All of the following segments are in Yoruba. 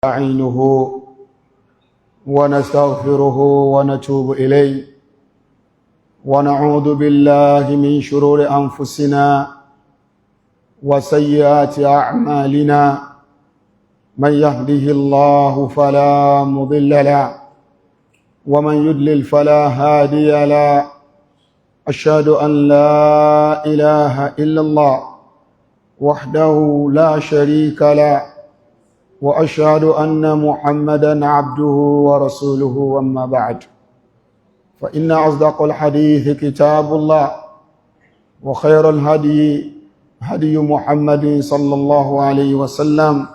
نستعينه ونستغفره ونتوب إليه ونعوذ بالله من شرور أنفسنا وسيئات أعمالنا من يهده الله فلا مضل له ومن يضلل فلا هادي له أشهد أن لا إله إلا الله وحده لا شريك له وأشهد أن محمدا عبده ورسوله وما بعد فإن أصدق الحديث كتاب الله وخير الهدي هدي محمد صلى الله عليه وسلم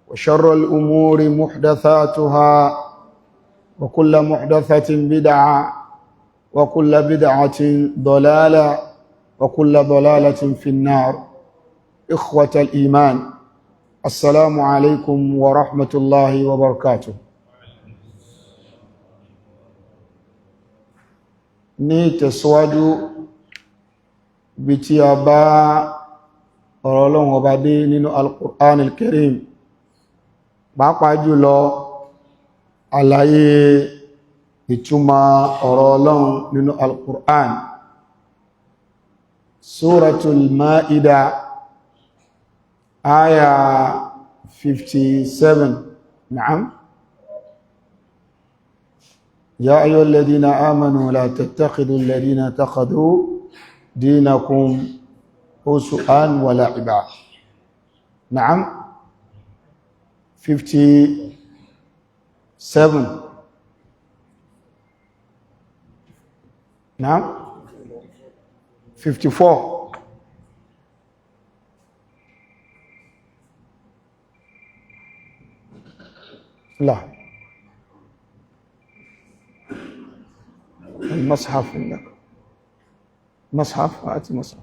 وشر الأمور محدثاتها وكل محدثة بدعة وكل بدعة ضلالة وكل ضلالة في النار. إخوة الإيمان، السلام عليكم ورحمة الله وبركاته. ní tẹ̀síwájú bí tí a bá ọ̀rọ̀ Ọlọ́run ọba dé nínú Al-Qur'an Al-Karim, pàápàá jùlọ àlàyé ìtumọ̀ ọ̀rọ̀ Ọlọ́run nínú Al-Qur'an. Suratul Ma'idah aya 57. Na'am. يا أيها الذين آمنوا لا تتخذوا الذين اتخذوا دينكم هزءا ولعبا. نعم 57. نعم 54. لا، المصحف عندك مصحف، هات مصحف.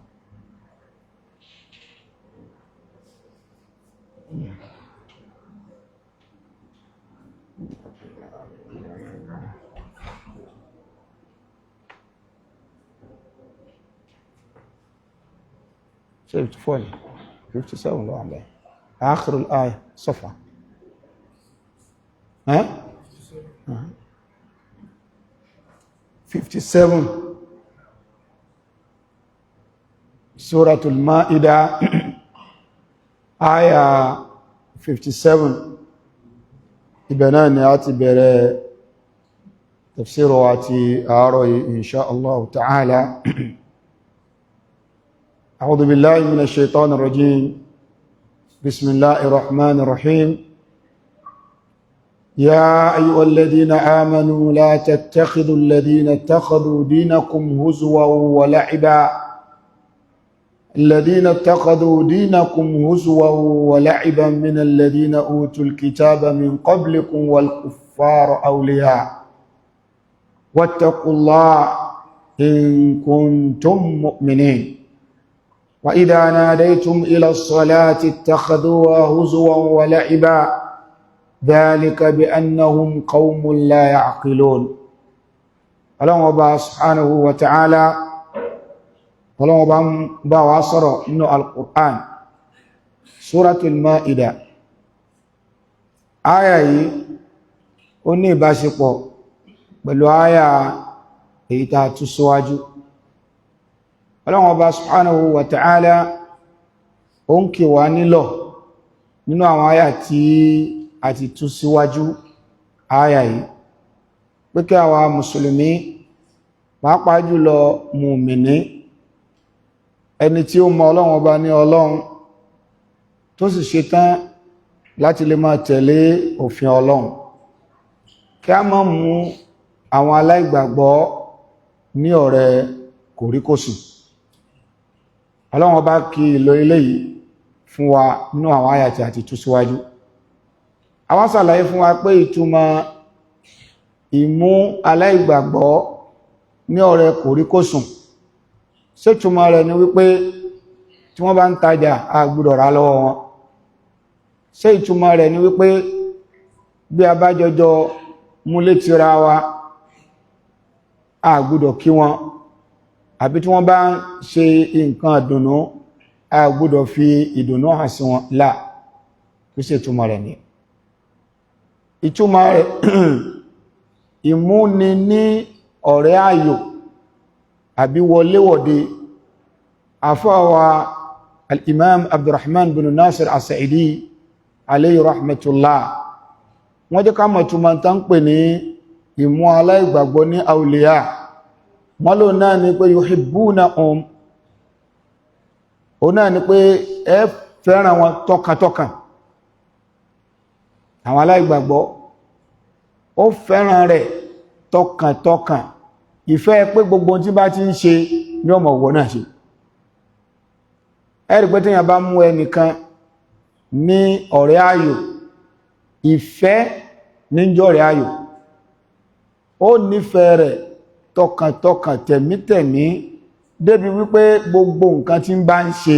شفت فول 57 لو عمله آخر الآية صفحة. ها 57 سورة المائدة آية 57. إبناني آتي بري تفسيره آتي آروي إن شاء الله تعالى. أعوذ بالله من الشيطان الرجيم. بسم الله الرحمن الرحيم. يا أيها الذين آمنوا لا تتخذوا الذين اتخذوا دينكم هزوا ولعبا الذين اتخذوا دينكم هزوا ولعبا من الذين أوتوا الكتاب من قبلكم والكفار أولياء واتقوا الله إن كنتم مؤمنين وإذا ناديتم إلى الصلاة اتخذوها هزوا ولعبا ذلك بأنهم قوم لا يعقلون. الله أبا سبحانه وتعالى الله أبا وصر إنه القرآن سورة المائدة آية oni ìbáṣepọ̀ pẹ̀lú àyà èyí tá tú síwájú. Ọlọ́run Ọba subhanahu wa ta'ala ó ń kì wá nílọ̀ nínú àwọn àyà tí àti tú síwájú àyà yìí pé kí àwa mùsùlùmí, pàápàá jùlọ mùmìní, ẹni tí ó mọ Ọlọ́run Ọba ní Ọlọ́run tó sì ṣetán láti lè máa tẹ̀lé òfin Ọlọ́run, kí a má mú àwọn aláìgbàgbọ́ ní ọ̀rẹ́ kòríkòsùn. Ọlọ́run Ọba kí ìlò eléyìí fún wa nínú àwọn àyà tí àti tú síwájú. Àwọn ṣàlàyé fún wa pé ìtumọ̀ ìmú aláìgbàgbọ́ ní ọ̀rẹ́ kòríkòsùn, ṣé ìtumọ̀ rẹ̀ ni wípé tí wọ́n bá ń tajà a gbọ́dọ̀ rà lọ́wọ́ wọn? Ṣé ìtumọ̀ rẹ̀ ni wípé bí a bá jọjọ múlé tira wa a gbọ́dọ̀ kí wọn? Àbí tí wọ́n bá ń ṣe nǹkan ìdùnnú a gbọ́dọ̀ fi ìdùnnú hàn sí wọn? Là, kí ṣe ìtumọ̀ rẹ̀ ni. ìtumọ̀ rẹ̀ ìmúni ní ọ̀rẹ́ ayò àbí wọléwọ̀de. àfáwà al-imam Abdurrahman bin Nasir as-Sa'idi alayhi rahmatullah wọ́n jẹ́ ká mọ̀ túnmọ̀ tán pè ní ìmú aláìgbàgbọ́ ní awliya. wọ́n lò náà ni pé yuhibbunahum, ó náà ni pé ẹ fẹ́ràn wọn tọkàntọkàn. àwọn aláìgbàgbọ́ ó fẹ́ràn rẹ̀ tọkàntọkàn, ìfẹ́ pé gbogbo tí bá ti ń ṣe ní ọmọ ọ̀wọ̀ náà ṣe. ẹ̀rí pé tíyàn bá mú ẹnìkan ní ọ̀rẹ́ ayò, ìfẹ́ níjọ́ ọ̀rẹ́ ayò, ó nífẹ̀ẹ́ rẹ̀ tọkàntọkàn tẹ̀mítẹ̀mí débi wípé gbogbo nǹkan tí ń bá ń ṣe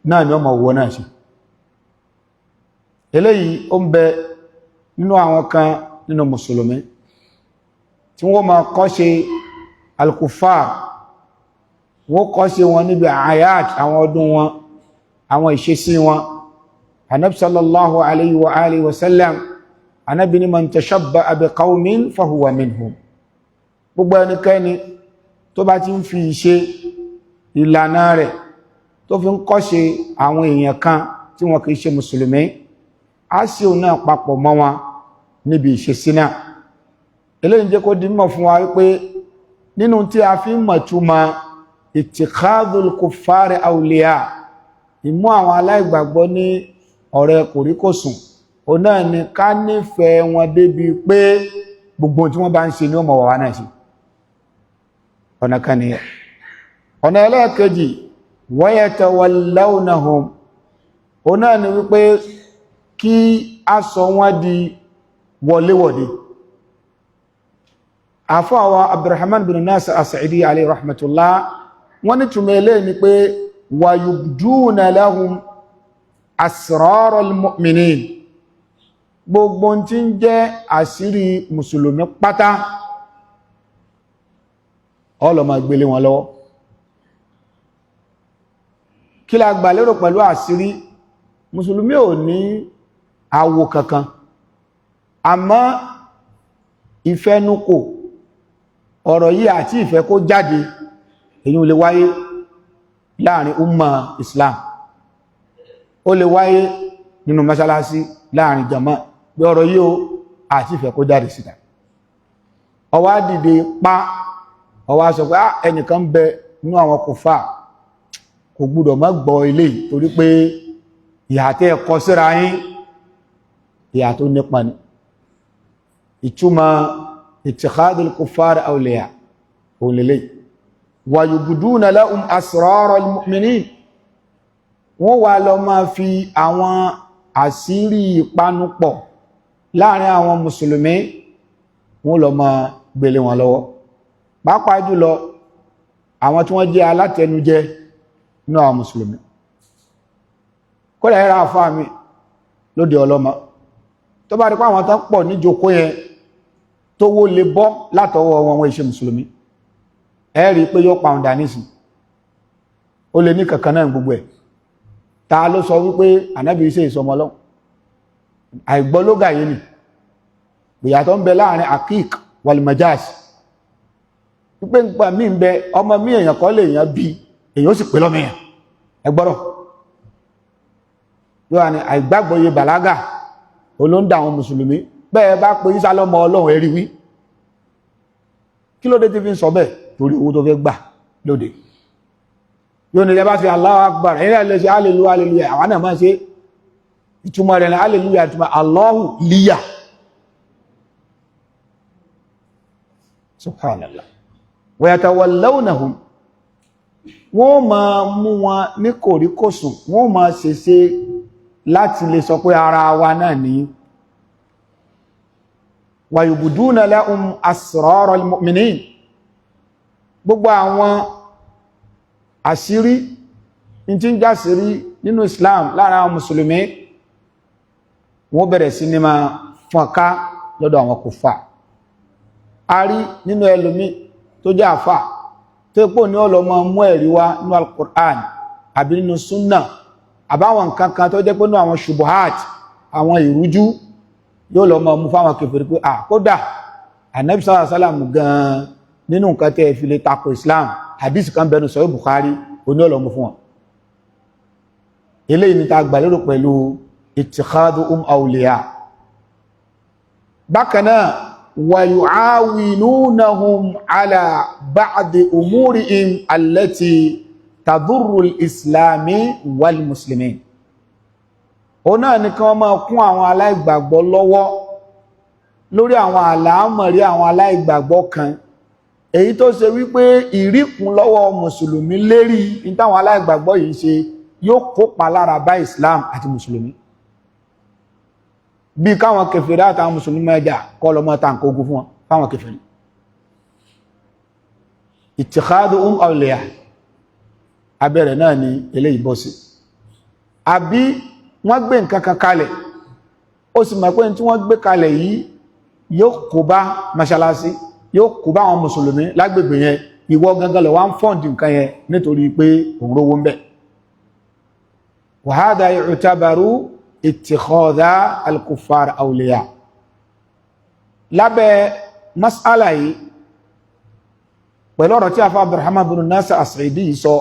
náà ní ọmọ ọ̀wọ̀ náà ṣe. eléyìí ó ń bẹ nínú àwọn kan nínú mùsùlùmí tí wọ́n máa kọ́ṣe al-kuffar, wọ́n kọ́ṣe wọn níbi ayat, àwọn ọdún wọn, àwọn ìṣesí wọn. Ànábì sallallahu alayhi wa alihi wa sallam, Ànábì ní man tashabbaha bi qawmin fahuwa minhum. gbogbo ẹnikẹ́ni tó bá ti ń fi ìṣe ìlànà rẹ̀ tó fi ń kọ́ṣe àwọn èèyàn kan tí wọn kìí ṣe mùsùlùmí, á sì òun náà papọ̀ mọ́ wọn níbi ìṣesí náà. eléyìí jẹ́ kó di mọ̀ fún wa wípé nínú tí a fi ń mọ̀ túmọ̀ ittikhadhul kuffari awliya, ìmú àwọn aláìgbàgbọ́ ní ọ̀rẹ́ kòríkòsùn, òun náà ni ká nífẹ̀ẹ́ wọn débi pé gbogbo tí wọ́n bá ń ṣe ní ọmọ wà náà ṣe. ọ̀nà kan nìyẹn. ọ̀nà ẹlẹ́ẹ̀kejì wa yatawallawnahum, òun náà ni wípé kí a sọ wọ́n di wọléwọ̀de. àfáwà Abdurrahman bin Nasir as-Sa'idi alayhi rahmatullah wọ́n ní túnmọ̀ ilé ni pé wa yubduna lahum asraral mu'minin, gbogbo tí ń jẹ́ àṣírí mùsùlùmí pátá ọlọ́mà gbélé wọn lọ́wọ́. kí la gbà lérò pẹ̀lú àṣírí? mùsùlùmí ò ní àwò kankan, àmọ́ ìfẹ́nukò ọ̀rọ̀ yìí àti ìfẹ́ kó jáde èyí ò lè wáyé láàrin umma Islam, ó lè wáyé nínú mọ́sálásí láàrin jama bí ọ̀rọ̀ yìí ó àti ìfẹ́ kó jáde síta. ó wá dìde pa, ó wá sọ pé ẹnìkan bẹ nínú àwọn kùfà, kò gbọ́dọ̀ má gbọ́ eléyìí torí pé ìhà tẹ́ ẹ kọ síra yín ìhà tó nípa ni. ìtumọ̀ ittikhadul kuffar awliya òun lélẹ́yìí. wa yubduna lahum asraral mu'minin, wọ́n wá lọ máa fi àwọn àṣírí ìpanupọ̀ láàrin àwọn mùsùlùmí wọ́n lọ máa gbélé wọn lọ́wọ́. pàápàá jùlọ àwọn tí wọ́n jẹ́ alátẹnujẹ nínú àwọn mùsùlùmí. kódà ẹ̀rọ àfáà mi lóde ọlọ́mọ tó bá rí pé àwọn tán pọ̀ níjókòó yẹn tó wó lè bọ́ látọwọ́ wọn ìṣe mùsùlùmí, ẹ rí pé yóò pàun dànísì, ó lè ní kankan náà gbogbo ẹ̀. ta ló sọ wípé ànábì iṣẹ́ ìsọmọlọ́? àìgbọ́lógà yìí ni ìyàtọ̀ ń bẹ láàrin akík walmajaz. wípé nípa mí ń bẹ ọmọ mí èèyàn kọ́ lè èèyàn bí èèyàn ó sì pé lọ́mọ èèyàn, ẹgbọ́rọ̀ yóò wà ní àìgbàgbọ́yé bàlágà olóńdà àwọn mùsùlùmí. bẹ́ẹ̀ bá pé Ìsá lọ́mọ Ọlọ́run ẹ̀rí wí, kí ló dé tí fi ń sọ bẹ́ẹ̀? torí owó tó fẹ́ gbà lóde. yóò ní ilẹ̀ bá fi Allahu Akbar ẹ̀yìn lè ṣe hallelujah hallelujah, àwọn náà máa ṣe ìtumọ̀ rẹ̀ ní hallelujah ìtumọ̀ Allahu liya. subhanallah. wa yatawallawnahum, wọ́n máa mú wọn ní kòríkòsùn, wọ́n máa ṣèṣe láti lè sọ pé ara wa náà ní. wa yubduna lahum asraral mu'minin, gbogbo àwọn àṣírí tí ń jásírí nínú Islam lára àwọn mùsùlùmí wọ́n bẹ̀rẹ̀ sí ní máa fọ́nká lọ́dọ̀ àwọn kùfà. a rí nínú ẹlòmí tó jẹ́ àfà tó pò ní ọlọ́mọ mú ẹ̀rí wá nínú al-Qur'an àbí nínú súnnà àbáwọn nǹkan kan tó jẹ́ pé ní àwọn ṣubuhat, àwọn ìrújú, yóò lọ mọ́ mú fáwọn kèfèrí pé kódà Ànábì sallallahu alaihi wasallam gan nínú nǹkan tẹ́ fi lè tako Islam hadith kan bẹnu Sahih Bukhari oní ọlọ́mú fún wọn. Eléyìí ni ta gbà lérò pẹ̀lú ittikhadhum awliya. Bákan náà wa yu'awinunahum ala ba'di umurihim allati tadurru al-islami wal muslimin. Ó náà ní kan máa kún àwọn aláìgbàgbọ́ lọ́wọ́ lórí àwọn àlámọ̀rí àwọn aláìgbàgbọ́ kan èyí tó ṣe wípé ìríkún lọ́wọ́ mùsùlùmí lérí ní táwọn aláìgbàgbọ́ yìí ṣe yóò kópa lára bá Islam àti mùsùlùmí. Bí káwọn kèfèrí àtàwọn mùsùlùmí mẹ́jà kọ́ lọ mọ́ tàǹkà ogun fún wọn fáwọn kèfèrí. Ittikhadhum awliya abẹ́rẹ̀ náà ni eléyìí bọ́ sí. Àbí wọ́n gbé nǹkan kan kalẹ̀ ó sì mọ̀ pé tí wọ́n gbé kalẹ̀ yìí yóò kó bá mọ́ṣálásí yóò kó bá àwọn mùsùlùmí lágbègbè yẹn ìwọ gangan lọ wá ń fọ́ǹdì nǹkan yẹn nítorí pé òun rówó ń bẹ̀. Wa hadha yu'tabaru ittikhadha al-kuffar awliya. Lábẹ́ mas'ala yìí pẹ̀lú ọ̀rọ̀ tí a fa Abdurrahman bin Nasir as-Sa'idi yìí sọ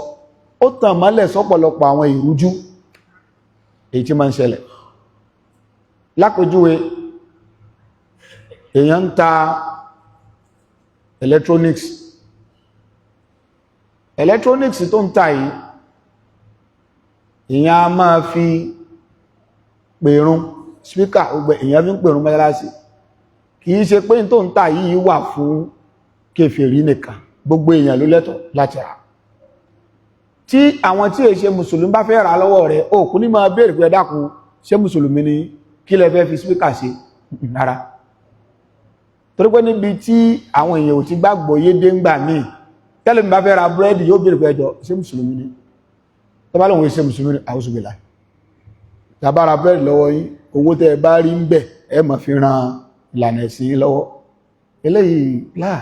ó tàn mọ́lẹ̀ sọ́pọ̀lọpọ̀ àwọn ìrújú èyí tí ma ń ṣẹlẹ̀. Lápèjúwe èèyàn ń ta electronics tó ń ta yìí èèyàn a máa fi pèrún speaker ọgbẹ̀ èèyàn fi ń pèrún mọ́sálásí kìí ṣe pé tó ń ta yìí wà fún kèfèrí nìkan gbogbo èèyàn ló lẹ́tọ̀ọ́ láti rà. Tí àwọn tí èṣe mùsùlùmí bá fẹ́ rà lọ́wọ́ rẹ̀ ó kú ní máa béèrè pé dákun ṣé mùsùlùmí ni kí lẹ fẹ́ fi speaker ṣe rárá. Torí pé níbi tí àwọn èèyàn ò ti gbàgbọ́ yé dé ń gbà míì tẹ́lẹ̀ mi bá fẹ́ ra búrẹ́dì yóò béèrè pé ẹjọ́ ṣé mùsùlùmí ni tó bá lóun ṣe mùsùlùmí ni a'udhu billah. Tàbá ra búrẹ́dì lọ́wọ́ yín owó tẹ́ ẹ bá rí ń bẹ̀ ẹ máa fi ran ìlànà ẹ̀sìn yín lọ́wọ́. Eléyìí láà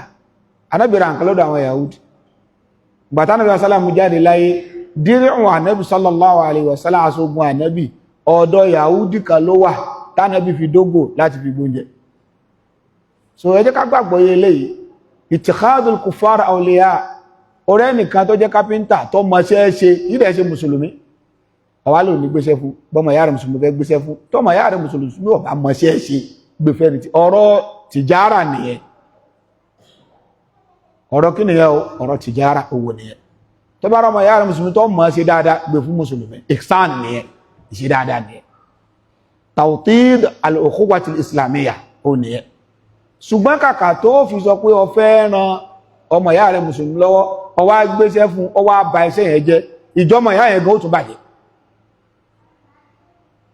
anábìrà nǹkan lọ́dọ̀ àwọn Yahudi bàtà nàbí asálàmù jáde láyé dírìhùn ànábì sallallahu alaihi wasallam aṣogun ànábì ọ̀dọ̀ Yahudi kan ló wà tánàbí fi dógò láti fi gbóúnjẹ. So ẹ jẹ́ ká gbàgbọ́ yé eléyìí ittikhadul kuffar awliya ọ̀rẹ́ nìkan tó jẹ́ kápẹ́ntà tó mọṣẹ́ ṣe ìdẹ̀ ṣe mùsùlùmí àwa ló ní gbéṣẹ́ fún bọ́mọ yára mùsùlùmí fẹ́ gbéṣẹ́ fún tọ́mọ yára mùsùlùmí ò bá mọṣẹ́ ṣe gbéfẹ́ ní ọ̀rọ̀ tìjára nìyẹn. Ọ̀rọ̀ kí nìyẹn ọ̀rọ̀ tìjára owó nìyẹn. Tó bá rọmọ yára mùsùlùmí tó mọ̀ ṣe dáadáa gbé fún mùsùlùmí ihsan nìyẹn ìṣe dáadáa nìyẹn. Tawtid al-ukhuwati al-islamiyya ó nìyẹn. Ṣùgbọ́n kàkà tó fi sọ pé ó fẹ́ ran ọmọ yára mùsùlùmí lọ́wọ́ ó wá gbéṣẹ́ fún ó wá ba iṣẹ́ yẹn jẹ́ ìjọmọ yá yẹn gan ó tún bàjẹ́.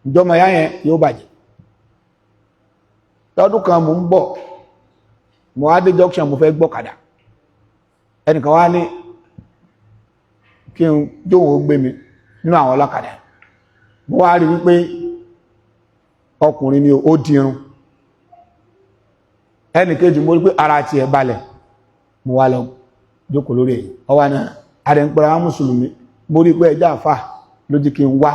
Ìjọmọ yá yẹn yóò bàjẹ́. Lọ́dún kan mò ń bọ̀ mo wá dé junction mo fẹ́ gbọ́kadà ẹnìkan wá ní kí n jóhun gbé mi nínú àwọn ọlọ́kadà mo wá rí wípé ọkùnrin ni ó dirun ẹnìkejì mo rí pé ara ti ẹ̀ balẹ̀ mo wá lọ jókòó lórí èyí ọwá náà ààrẹ ń pẹ̀lú àwọn mùsùlùmí mo rí pé ẹjá àfà ló jí kí n wá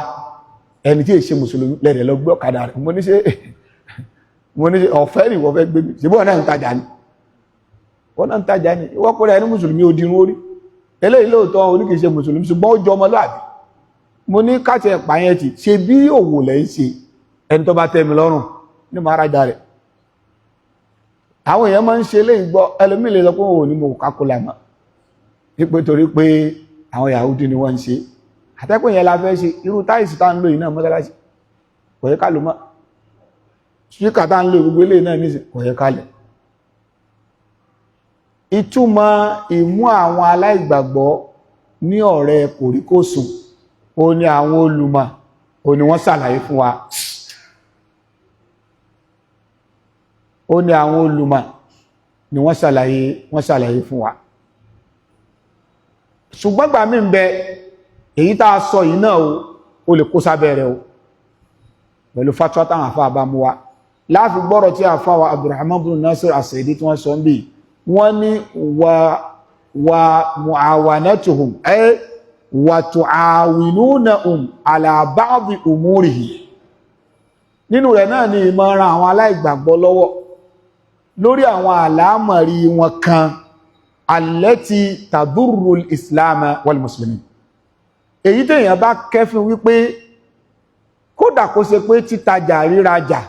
ẹni tí èṣe mùsùlùmí lẹ́rẹ̀ lọ gbé ọ̀kadà rẹ̀ mo ní ṣe ọ̀fẹ́ ni wọ́n fẹ́ gbé mi ṣùgbọ́n náà ń tajà ni wọ́n náà ń tajà ní ìwọ́pọ̀lẹ̀ ẹni mùsùlùmí ó dirun orí eléyìí lóòótọ́ oníkìí ṣe mùsùlùmí ṣùgbọ́n ó jọ ọmọlúàbí mo ní káàtì ẹ̀pà yẹn ti ṣe bí òwò lẹ́ ń ṣe ẹni tó bá tẹ́ mi lọ́rùn ní máa rájà rẹ̀ àwọn èèyàn máa ń ṣe eléyìí gbọ́ ẹlòmíì lè sọ pé òun ní mo kákólà mọ́ wípé torí pé àwọn Yahudi ni wọ́n ń ṣe àtẹ́pẹ́ yẹn la fẹ́ ṣe irú táìsì tá ń lò yìí náà mọ́sálásí kò yẹ ká lò mọ́ ṣíkà tá ń lò gbogbo eléyìí náà nísìn kò yẹ ká lẹ̀. Ìtumọ̀ ìmú àwọn aláìgbàgbọ́ ní ọ̀rẹ́ kòríkòsùn ó ní àwọn olùmọ̀ ó ní wọ́n ṣàlàyé fún wa ó ní àwọn olùmọ̀ ni wọ́n ṣàlàyé fún wa ṣùgbọ́n gbà mí ń bẹ èyí tá a sọ yìí náà ó lè kó sábẹ́ rẹ̀ o pẹ̀lú fatwa táwọn àfáà bá mú wa láàfi gbọ́rọ̀ tí àfáà wa Abdurrahman bin Nasir as-Sa'idi tí wọ́n sọ ń bí wọ́n ní wa mu'awanatuhum ay wa tu'awinunahum ala ba'di umurihi nínú rẹ̀ náà ni ìmọ̀ràn àwọn aláìgbàgbọ́ lọ́wọ́ lórí àwọn àlámọ̀rí wọn kan allati tadurru al-islam wal muslimin. Èyí tèèyàn bá kẹ́fìn wípé kódà kó ṣe pé títajà rírajà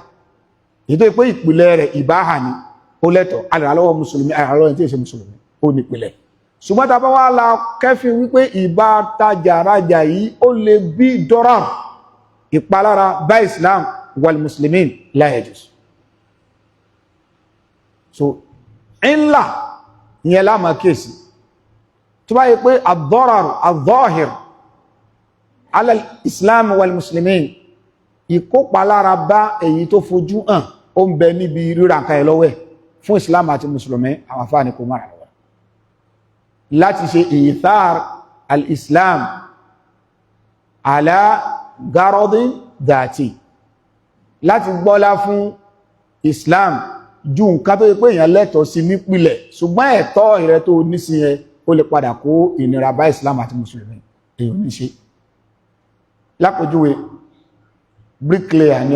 èyí tó pé ìpìlẹ̀ rẹ̀ ìbáhà ni ó lẹ́tọ̀ alìrànlọ́wọ́ mùsùlùmí alìrànlọ́wọ́ tí è ṣe mùsùlùmí ó nípìlẹ̀. Ṣùgbọ́n tá bá wá la kẹ́fìn wípé ìbá tajà rájà yìí ó lè bí dọ́rà ìpalára bá islam wal muslimin la yajuz. So ńlá ìyẹn láàmà kéèsì tó bá yẹ pé ad-darar ad-zahir ala al-islam wal muslimin ìkópalára bá èyí tó fojú hàn ó ń bẹ níbi ríra nǹkan ẹ̀ lọ́wọ́ ẹ̀ fún islam àti mùsùlùmí àwọn afáàní kò mara lọ́wọ́ láti ṣe ìthar al-islam ala garadin dhati, láti gbọ́lá fún islam ju nǹkan tó yẹ pé èèyàn lẹ́tọ̀ọ́ sí nípìlẹ̀ ṣùgbọ́n ẹ̀tọ́ ìrẹ́ tó ní sí ẹ ó lè padà kó ìnira bá islam àti mùsùlùmí èèyàn ní ṣe. Lápòjúwe bricklayer ni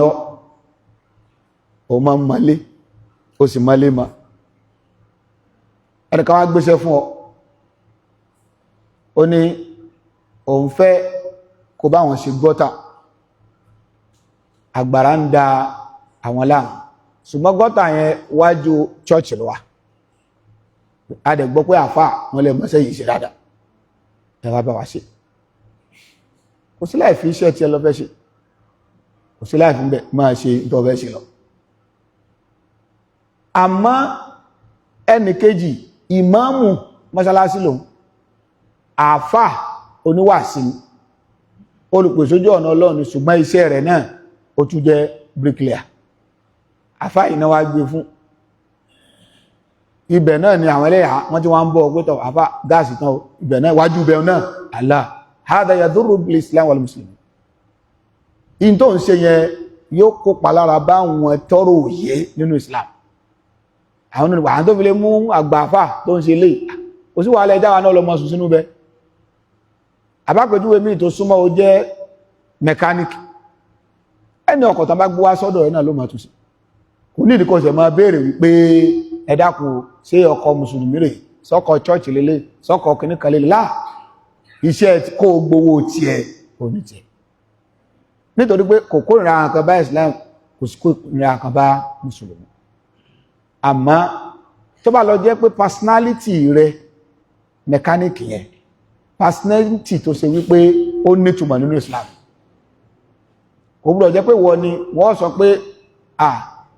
ó ma ń malé ó sì malé ma ẹnìkan wá gbéṣẹ́ fún ó ní òun fẹ́ kó bá wọn ṣe gọ́tà, àgbàrá ń da àwọn láàmú ṣùgbọ́n gọ́tà yẹn wájú church lọ wà, a dẹ̀ gbọ́ pé àfà wọn lè mọ́sẹ́ yìí ṣe dáadáa ẹwà bá wá ṣe. Kò sí láì fi iṣẹ́ tí ẹ lọ fẹ́ ṣe, kò sí láì fi ń bẹ̀ máa ṣe tó fẹ́ ṣe lọ. Àmọ́ ẹnì kejì ìmáàmù mọ́sálásí lòun, àfà oníwàásí olùpèsójú ọ̀nà Ọlọ́run ṣùgbọ́n iṣẹ́ rẹ̀ náà ó tún jẹ́ bricklayer. Àfá ìná wá gbé fún ibẹ̀ náà ni àwọn ẹlẹ́yà wọ́n tí wọ́n ń bọ́ ọgbẹ́tọ̀ àfá gáàsì tán ibẹ̀ náà wájú ibẹ̀ náà Allah hada yadurru bil islam wal muslimin. In tó ń ṣe yẹn yóò kó palára bá wọn tọrọ òye nínú islam. Àwọn olùgbà àwọn tó fi lè mú àgbàfà tó ń ṣe lè ó sì wà lẹ́ jáwa náà lọ mọ́ sùn sínú bẹ. Àbápẹ̀júwe míì tó súnmọ́ ó jẹ́ mẹkáníkì, ẹni ọkọ̀ tán bá gbé wá sọ́dọ̀ ẹ̀ náà ló máa tún sí. Kò ní ìdíkọ̀ ṣẹ̀ máa béèrè wípé ẹ dákun ṣé ọkọ̀ mùsùlùmí rẹ̀ sọ́kọ̀ chọ́ọ̀chì lélẹ̀ sọ́kọ̀ kìnnìkan lélẹ̀ láà iṣẹ́ kó gbowó tiẹ̀ òní tiẹ̀. Nítorí pé kò kórìíra àkàn bá Islam kò sí kórìíra àkàn bá mùsùlùmí. Àmọ́ tó bá lọ jẹ́ pé personality rẹ̀ mẹkáníkì yẹn personality tó ṣe wípé ó nítumọ̀ nínú Islam, kò gbọ́dọ̀ jẹ́ pé wọ́n ni wọ́n sọ pé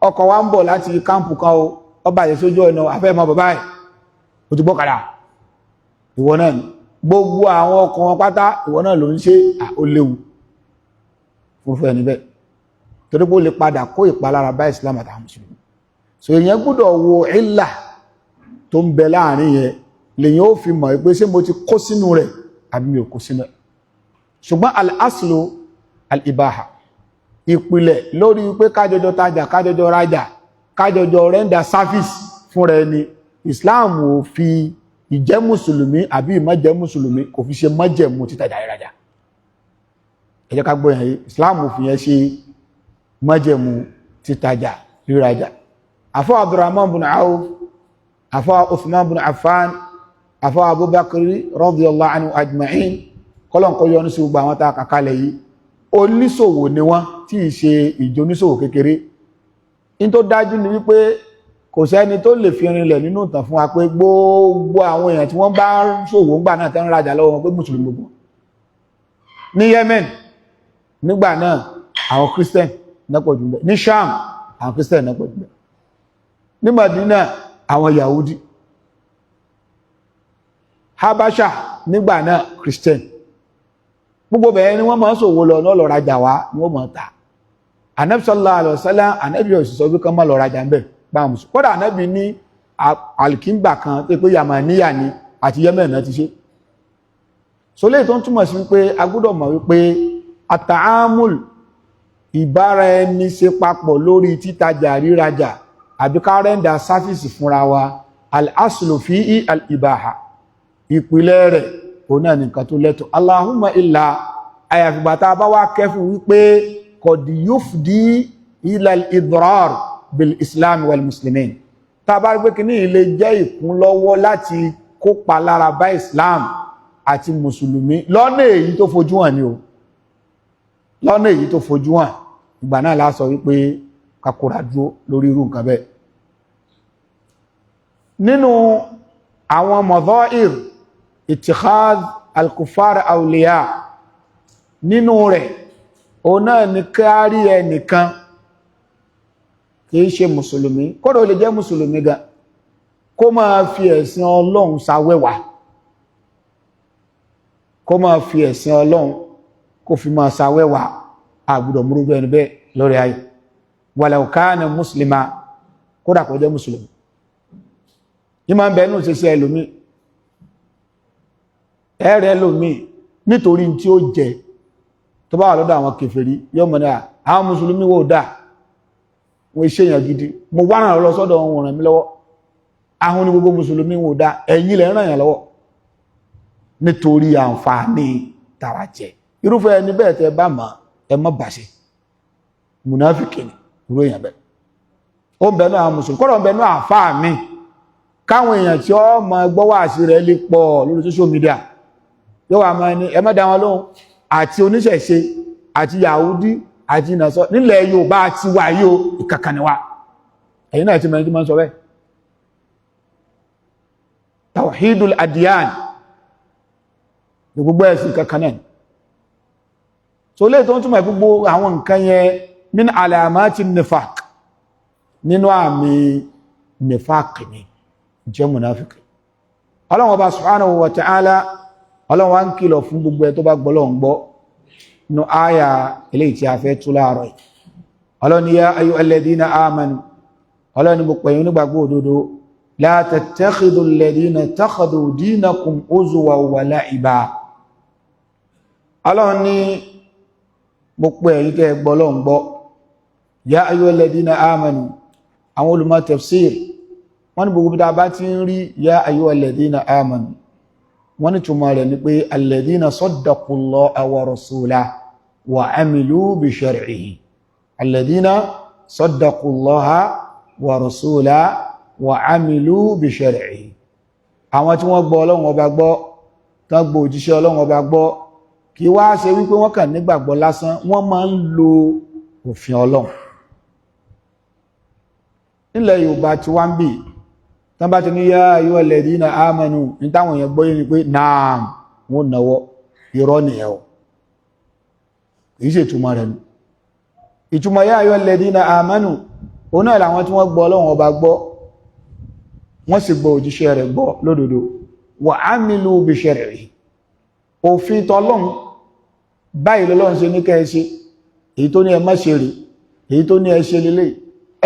ọkọ̀ wa ń bọ̀ láti kámpù kan o ọba àyẹ̀ sójú ọ̀nà afẹ́ mọ́ bàbá ẹ̀ o ti gbọ́kàdà ìwọ náà ni gbogbo àwọn ọkọ̀ wọn pátá ìwọ náà ló ń ṣe ó léwu fúnfẹ́ níbẹ̀ torí pé ó lè padà kó ìpalára bá Islam àtàwọn mùsùlùmí. So èèyàn gbọ́dọ̀ wo ìlà tó ń bẹ láàrin yẹn lèyìn ó fi mọ̀ pé ṣé mo ti kó sínú rẹ̀ àbí mi ò kó sínú ẹ̀. Ṣùgbọ́n al-aslu al-ibaha, ìpìlẹ̀ lórí wípé kájọjọ tajà kájọjọ rajà kájọjọ rẹ́ndà sáfíìsì fún rẹ̀ ni Islam ò fi ìjẹ́ mùsùlùmí àbí ìmọ́jẹ́ mùsùlùmí kò fi ṣe mọ́jẹ̀mú títajà ìrajà. Ẹ jẹ́ ká gbọ́ yẹn, Islam ò fi yẹn ṣe mọ́jẹ̀mú títajà rírajà. Àfọ́ Abdurrahman bin Auf, àfọ́ Uthman bin Affan, àfọ́ Abubakar radiyallahu anhu ajma'in kọ́lọ̀nkọ́ yọ ní sí gbogbo àwọn tàà kàkálẹ̀ yìí oníṣòwò ni wọ́n tí ì ṣe ìjọ oníṣòwò kékeré. In tó dájú ni wípé kò sẹ́ni tó lè fi rinlẹ̀ nínú ìtàn fún wa pé gbogbo àwọn èèyàn tí wọ́n bá ṣòwò ńgbà náà tẹ́ ń rajà lọ́wọ́ wọn pé mùsùlùmí gbogbo. Ní Yemen nígbà náà àwọn Christian nẹ́pọ̀ jù bẹ́ẹ̀, ní Sham àwọn Christian nẹ́pọ̀ jù bẹ́ẹ̀, ní Madina àwọn Yahudi, Habasha nígbà náà Christian. Gbogbo bẹ̀rẹ̀ ni wọ́n máa ń ṣòwò lọ náà lọ rajà wá ní wọ́n máa ta. Ànábì sallallahu alaihi wasallam ànábì ò sì sọ wípé kán máa lọ rajà ń bẹ̀ bá wọn. Kódà ànábì ní alkimba kan tó pé Yamaniya ni àti Yemen náà ti ṣe. So lè tó ń túmọ̀ sí wípé a gbọ́dọ̀ mọ̀ wípé at-ta'amul ìbára ẹni ṣe papọ̀ lórí títajà rírajà àbí ká rẹ́ndà sáfíìsì fúnra wa al-aslu fihi al-ibaha, ìpìlẹ̀ rẹ̀ òun náà nìkan tó lẹ́tọ̀. Allahumma illa àyàfìgbà tá a bá wá kẹfù wípé kọ̀dí yufdi ila al-idrar bil islam wal muslimin tá bá rí pé kíní ilé jẹ́ ìkúnlọ́wọ́ láti kópa lára bá islam àti mùsùlùmí lọ́nà èyí tó fojú hàn ni o lọ́nà èyí tó fojú hàn ìgbà náà la sọ wípé kakura dúró lórí irú nǹkan bẹ́ẹ̀ nínú àwọn madha'ir ittikhadh al-kuffar awliya nínú rẹ̀ òun náà ni kárí ẹnìkan kìí ṣe mùsùlùmí kódà ó lè jẹ́ mùsùlùmí gan kó máa fi ẹ̀sìn ọlọ́run ṣàwẹ́wà kó máa fi ẹ̀sìn ọlọ́run kó fi máa ṣàwẹ́wà àgbùdọ̀ múrúgbẹ́ ẹni bẹ́ẹ̀ lórí ayé walau kana muslima kódà kó jẹ́ mùsùlùmí ní máa ń bẹ̀ẹ́nù ṣe ṣe ẹlòmí ẹ̀rẹ́ ẹlòmí nítorí tí ó jẹ tó bá wà lọ́dọ̀ àwọn kèfèrí yóò mọ̀ ní àwọn mùsùlùmí wò dáa wọ́n iṣẹ́ èèyàn gidi mo wá ràn lọ sọ́dọ̀ wọn ràn mí lọ́wọ́ ahun ní gbogbo mùsùlùmí wò dáa ẹ̀yin lẹ ràn yàn lọ́wọ́ nítorí àǹfààní tara jẹ irúfẹ́ ẹni bẹ́ẹ̀ tẹ́ bá mọ̀ ẹ má bàṣẹ mùnáfíkì ni irú èèyàn bẹ́ẹ̀ ó ń bẹnu àwọn mùsùlùmí kọ́dọ̀ ń bẹnu àfáà mi káwọn èèyàn tí ó mọ gbọ́wọ́ àṣì rẹ̀ lè pọ̀ lórí social media yóò wà mọ́ ẹni ẹ má dá wọn lóhùn àti oníṣẹ̀ṣe àti Yahudi àti ìnàṣọ́ nílẹ̀ Yorùbá ti wà yóò ìkàkànníwá ẹ̀yìn náà ti mẹ́rin tí ma ń sọ bẹ́ẹ̀ tawhidul adiyan ní gbogbo ẹ̀sìn kankanáà so lè tó ń túnmọ̀ gbogbo àwọn nǹkan yẹn min alamati nifaq nínú àmì nifaq ni jẹ́ munafiki Ọlọ́hun Ọba subhanahu wa ta'ala Ọlọ́hun wá ń kìlọ̀ fún gbogbo ẹ tó bá gbọ́ Ọlọ́hun gbọ́ nínú àyà eléyìí tí a fẹ́ tú láàárọ̀ yìí Ọlọ́hun ní ya ayyuhal ladhina amanu Ọlọ́hun ní mo pè yín nígbàgbọ́ òdodo la tattakhidul ladhina ittakhadhu dinakum huzwan wa la'iba Ọlọ́hun ní mo pè yín tẹ́ gbọ́ Ọlọ́hun gbọ́ ya ayyuhal ladhina amanu àwọn olùmọ̀ tafsir wọ́n ní gbogbo bá ti ń rí ya ayyuhal ladhina amanu wọ́n ní túnmọ̀ rẹ̀ ní pé alladhina saddaqullaha wa rasulahu wa amilu bi shar'ihi alladhina saddaqullaha wa rasulahu wa amilu bi shar'ihi àwọn tí wọ́n gbọ́ Ọlọ́run Ọba gbọ́ tán gbọ́ òjíṣẹ́ Ọlọ́run Ọba gbọ́ kí wá ṣe wípé wọ́n kàn nígbàgbọ́ lásán wọ́n máa ń lo òfin Ọlọ́run nílẹ̀ Yorùbá tí wá ń bì tán bá ti ní yá ayyuhal ladhina amanu ní táwọn èèyàn gbọ́yé ni pé naam wọ́n náwọ́ irọ́ nìyẹn o kìí ṣe ìtumọ̀ rẹ̀ nù ìtumọ̀ yá ayyuhal ladhina amanu òun náà làwọn tí wọ́n gbọ́ Ọlọ́run Ọba gbọ́ wọ́n sì gbọ́ òjíṣẹ́ rẹ̀ gbọ́ lódodo wa amilu bi shar'ihi òfin tọ́lọ́run báyìí lọ́lọ́run ṣe ní kẹ́ ṣe èyí tó ní ẹ má ṣe rè èyí tó ní ẹ ṣe lélẹ̀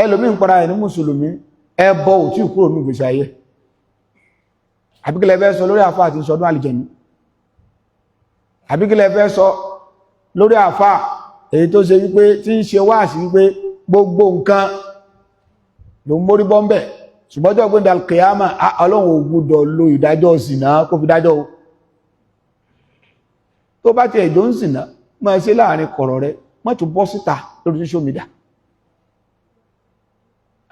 ẹlòmí ń para ẹ̀ ní mùsùlùmí ẹbọ ò tí kúrò ní ìgbésí ayé àbíkílẹ̀ fẹ́ sọ lórí àfáà tí ń sọdún àlìjẹ̀nú àbíkílẹ̀ fẹ́ sọ lórí àfáà èyí tó ṣe wípé tí ń ṣe wáàsí wípé gbogbo nǹkan ló ń mórí bọ́m̀bẹ̀ ṣùgbọ́jọ́ gbé dàlkìyàmà Ọlọ́run ò gbọdọ̀ lo ìdájọ́ ṣìnà kó fi dájọ́ o tó bá ti ẹ̀jọ́ ń ṣìnà máa ṣe láàrin kọ̀rọ̀ rẹ má tún bọ́ síta lórí social media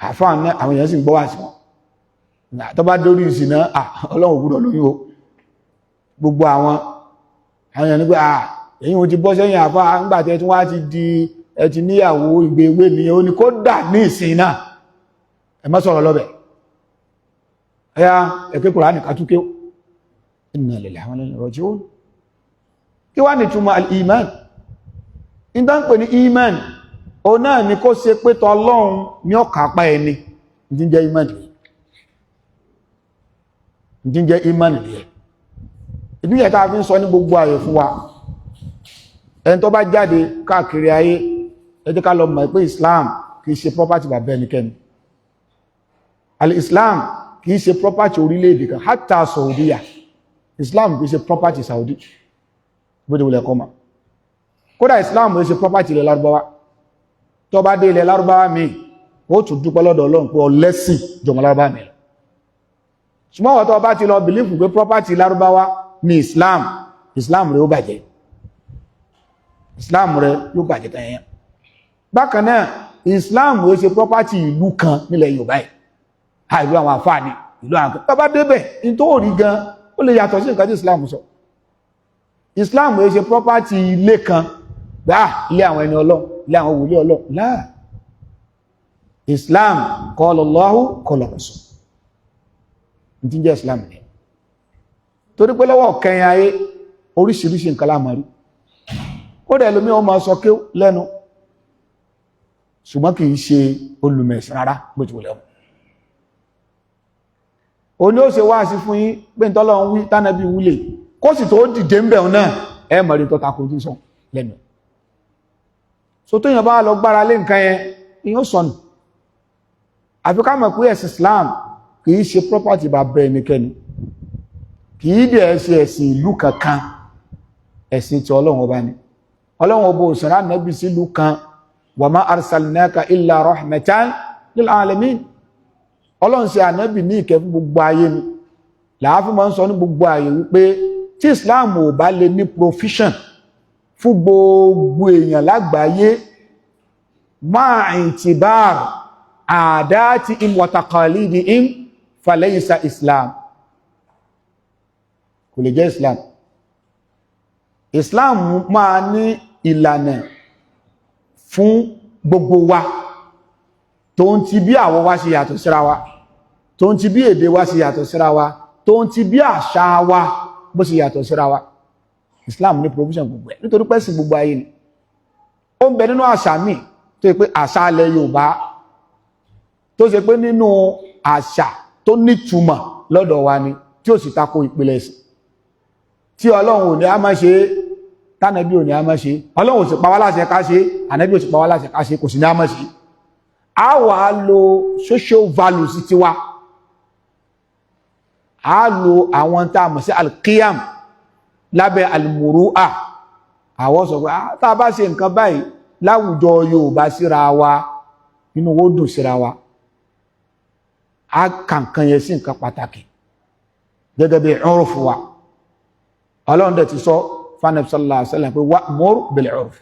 àfáà ní àwọn èèyàn sì ń gbọ́ wá sí wọn tó bá dórí ìsìná Ọlọ́run ògbúdọ̀ lóyún o gbogbo àwọn èèyàn ní pé èyí wọn ti bọ́ sẹ́yìn àfáà ńgbàtẹ́ tí wọ́n ti di ẹti níyàwó ìgbéwé ní o ní kó dà ní ìsìn náà ẹ má sọ̀rọ̀ lọ́bẹ̀ ẹyà ẹ̀kẹ́ Kùránì kàtúkẹ́ inna lillahi wa inna ilaihi raji'un kí wá ní túmọ̀ al-iman ìdá ń pè ní iman o náà ni kó ṣe pé tọ́lọ́run ní ọ̀kápá ẹni jíjẹ́ imani jíjẹ́ imani rẹ̀ ìdíyẹ̀ tàà fi ń sọ ní gbogbo ayé fún wa ẹni tó bá jáde káàkiri ayé ẹ jẹ́ ká lọ mọ̀ pé Islam kìí ṣe property bàbá ẹnikẹ́ni al-Islam kìí ṣe property orílẹ̀-èdè kan hátà Saudiya Islam kìí ṣe property Saudi bóde wulẹ̀ kọ́mà kódà Islam kìí ṣe property ilẹ̀ Lárúbáwá tó bá dé ilẹ̀ Lárúbáwá mi ó tún dúpẹ́ lọ́dọ̀ Ọlọ́run pé ọlẹ́sìn jọmọ Lárúbáwá mi lọ ṣùgbọ́n wọ́n tó bá ti lọ bìlífù pé property Lárúbáwá ní Islam rẹ̀ ó bàjẹ́ Islam rẹ̀ yóò bàjẹ́ tẹ́yẹn bákan náà Islam ó ṣe property ìlú kan nílẹ̀ Yorùbá yìí ìlú àwọn àfáàní ìlú àwọn kan tó bá débẹ̀ ní tó rí gan ó lè yàtọ̀ sí nǹkan tí Islam sọ. Islam ó ṣe property ilé kan ilé àwọn ẹni Ọlọ́run ilé àwọn wòlíì Ọlọ́run láà. Islam qala Allahu qala Rasul ní tí jẹ́ Islam ní torí pé lọ́wọ́ kẹyìn ayé oríṣiríṣi nǹkan lámàrí ó dẹ̀ lómi ọmọ sọ kí lẹ́nu ṣùgbọ́n kìí ṣe olùmẹ̀sìn rárá bó ti wùlẹ̀ o ní ó ṣe wá sí fún yín pé ń tọ́lọ́ ń wí tánàbí wúlè kó sì tó dìde ń bẹ̀rún náà ẹ mọ̀rí tó takò tí sọ lẹ́nu so tó yàn bá lọ gbára lé nǹkan yẹn ìyàn sọnù àfi ká mọ̀ pé ẹ̀sìn Islam kìí ṣe property bá bẹ ẹnikẹ́ni kìí dẹ̀ ṣe ẹ̀sìn ìlú kankan ẹ̀sìn tí Ọlọ́run ọba ni Ọlọ́run ọba òṣèrà nẹ́bí sí ìlú kan wa ma arsalnaka illa rahmatan lil alamin Ọlọ́run ṣe ànábì ní ìkẹ́ fún gbogbo ayé ni láàfin mọ́ ń sọ ní gbogbo ayé wípé tí Islam ò bá lè ní provision fún gbogbo èèyàn lágbàáyé ma'a i'tibar adatihim wa taqalidihim falaysa Islam kò lè jẹ́ Islam. Islam máa ní ìlànà fún gbogbo wa tó ń ti bí àwọ̀ wa ṣe yàtọ̀ síra wa tó ń ti bí èdè wa ṣe yàtọ̀ síra wa tó ń ti bí àṣà wa bó ṣe yàtọ̀ síra wa. Islam ní provision gbogbo ẹ̀ nítorí pé sí gbogbo ayé ni ó ń bẹ nínú àṣà míì tó yẹ pé àṣà ilẹ̀ Yorùbá tó ṣe pé nínú àṣà tó nítumọ̀ lọ́dọ̀ wa ni tí ó sì tako ìpìlẹ̀ ẹ̀sìn tí Ọlọ́run ò ní a máa ṣe tánàbí ò ní a máa ṣe Ọlọ́run ò sì pa wá láṣẹ ká ṣe ànábì ò sì pa wá láṣẹ ká ṣe kò sí ní a máa ṣe a wà á lo social values tiwa a lo àwọn tá a mọ̀ sí alqiyam lábẹ́ almuru'a àwọn sọ pé tá a bá ṣe nǹkan báyìí láwùjọ Yorùbá síra wa nínú owó dùn síra wa a kànkan yẹn sí nǹkan pàtàkì gẹ́gẹ́ bí urf wa Ọlọ́run dẹ̀ ti sọ fánàbí sallallahu alaihi wasallam pé wa'mur bil urf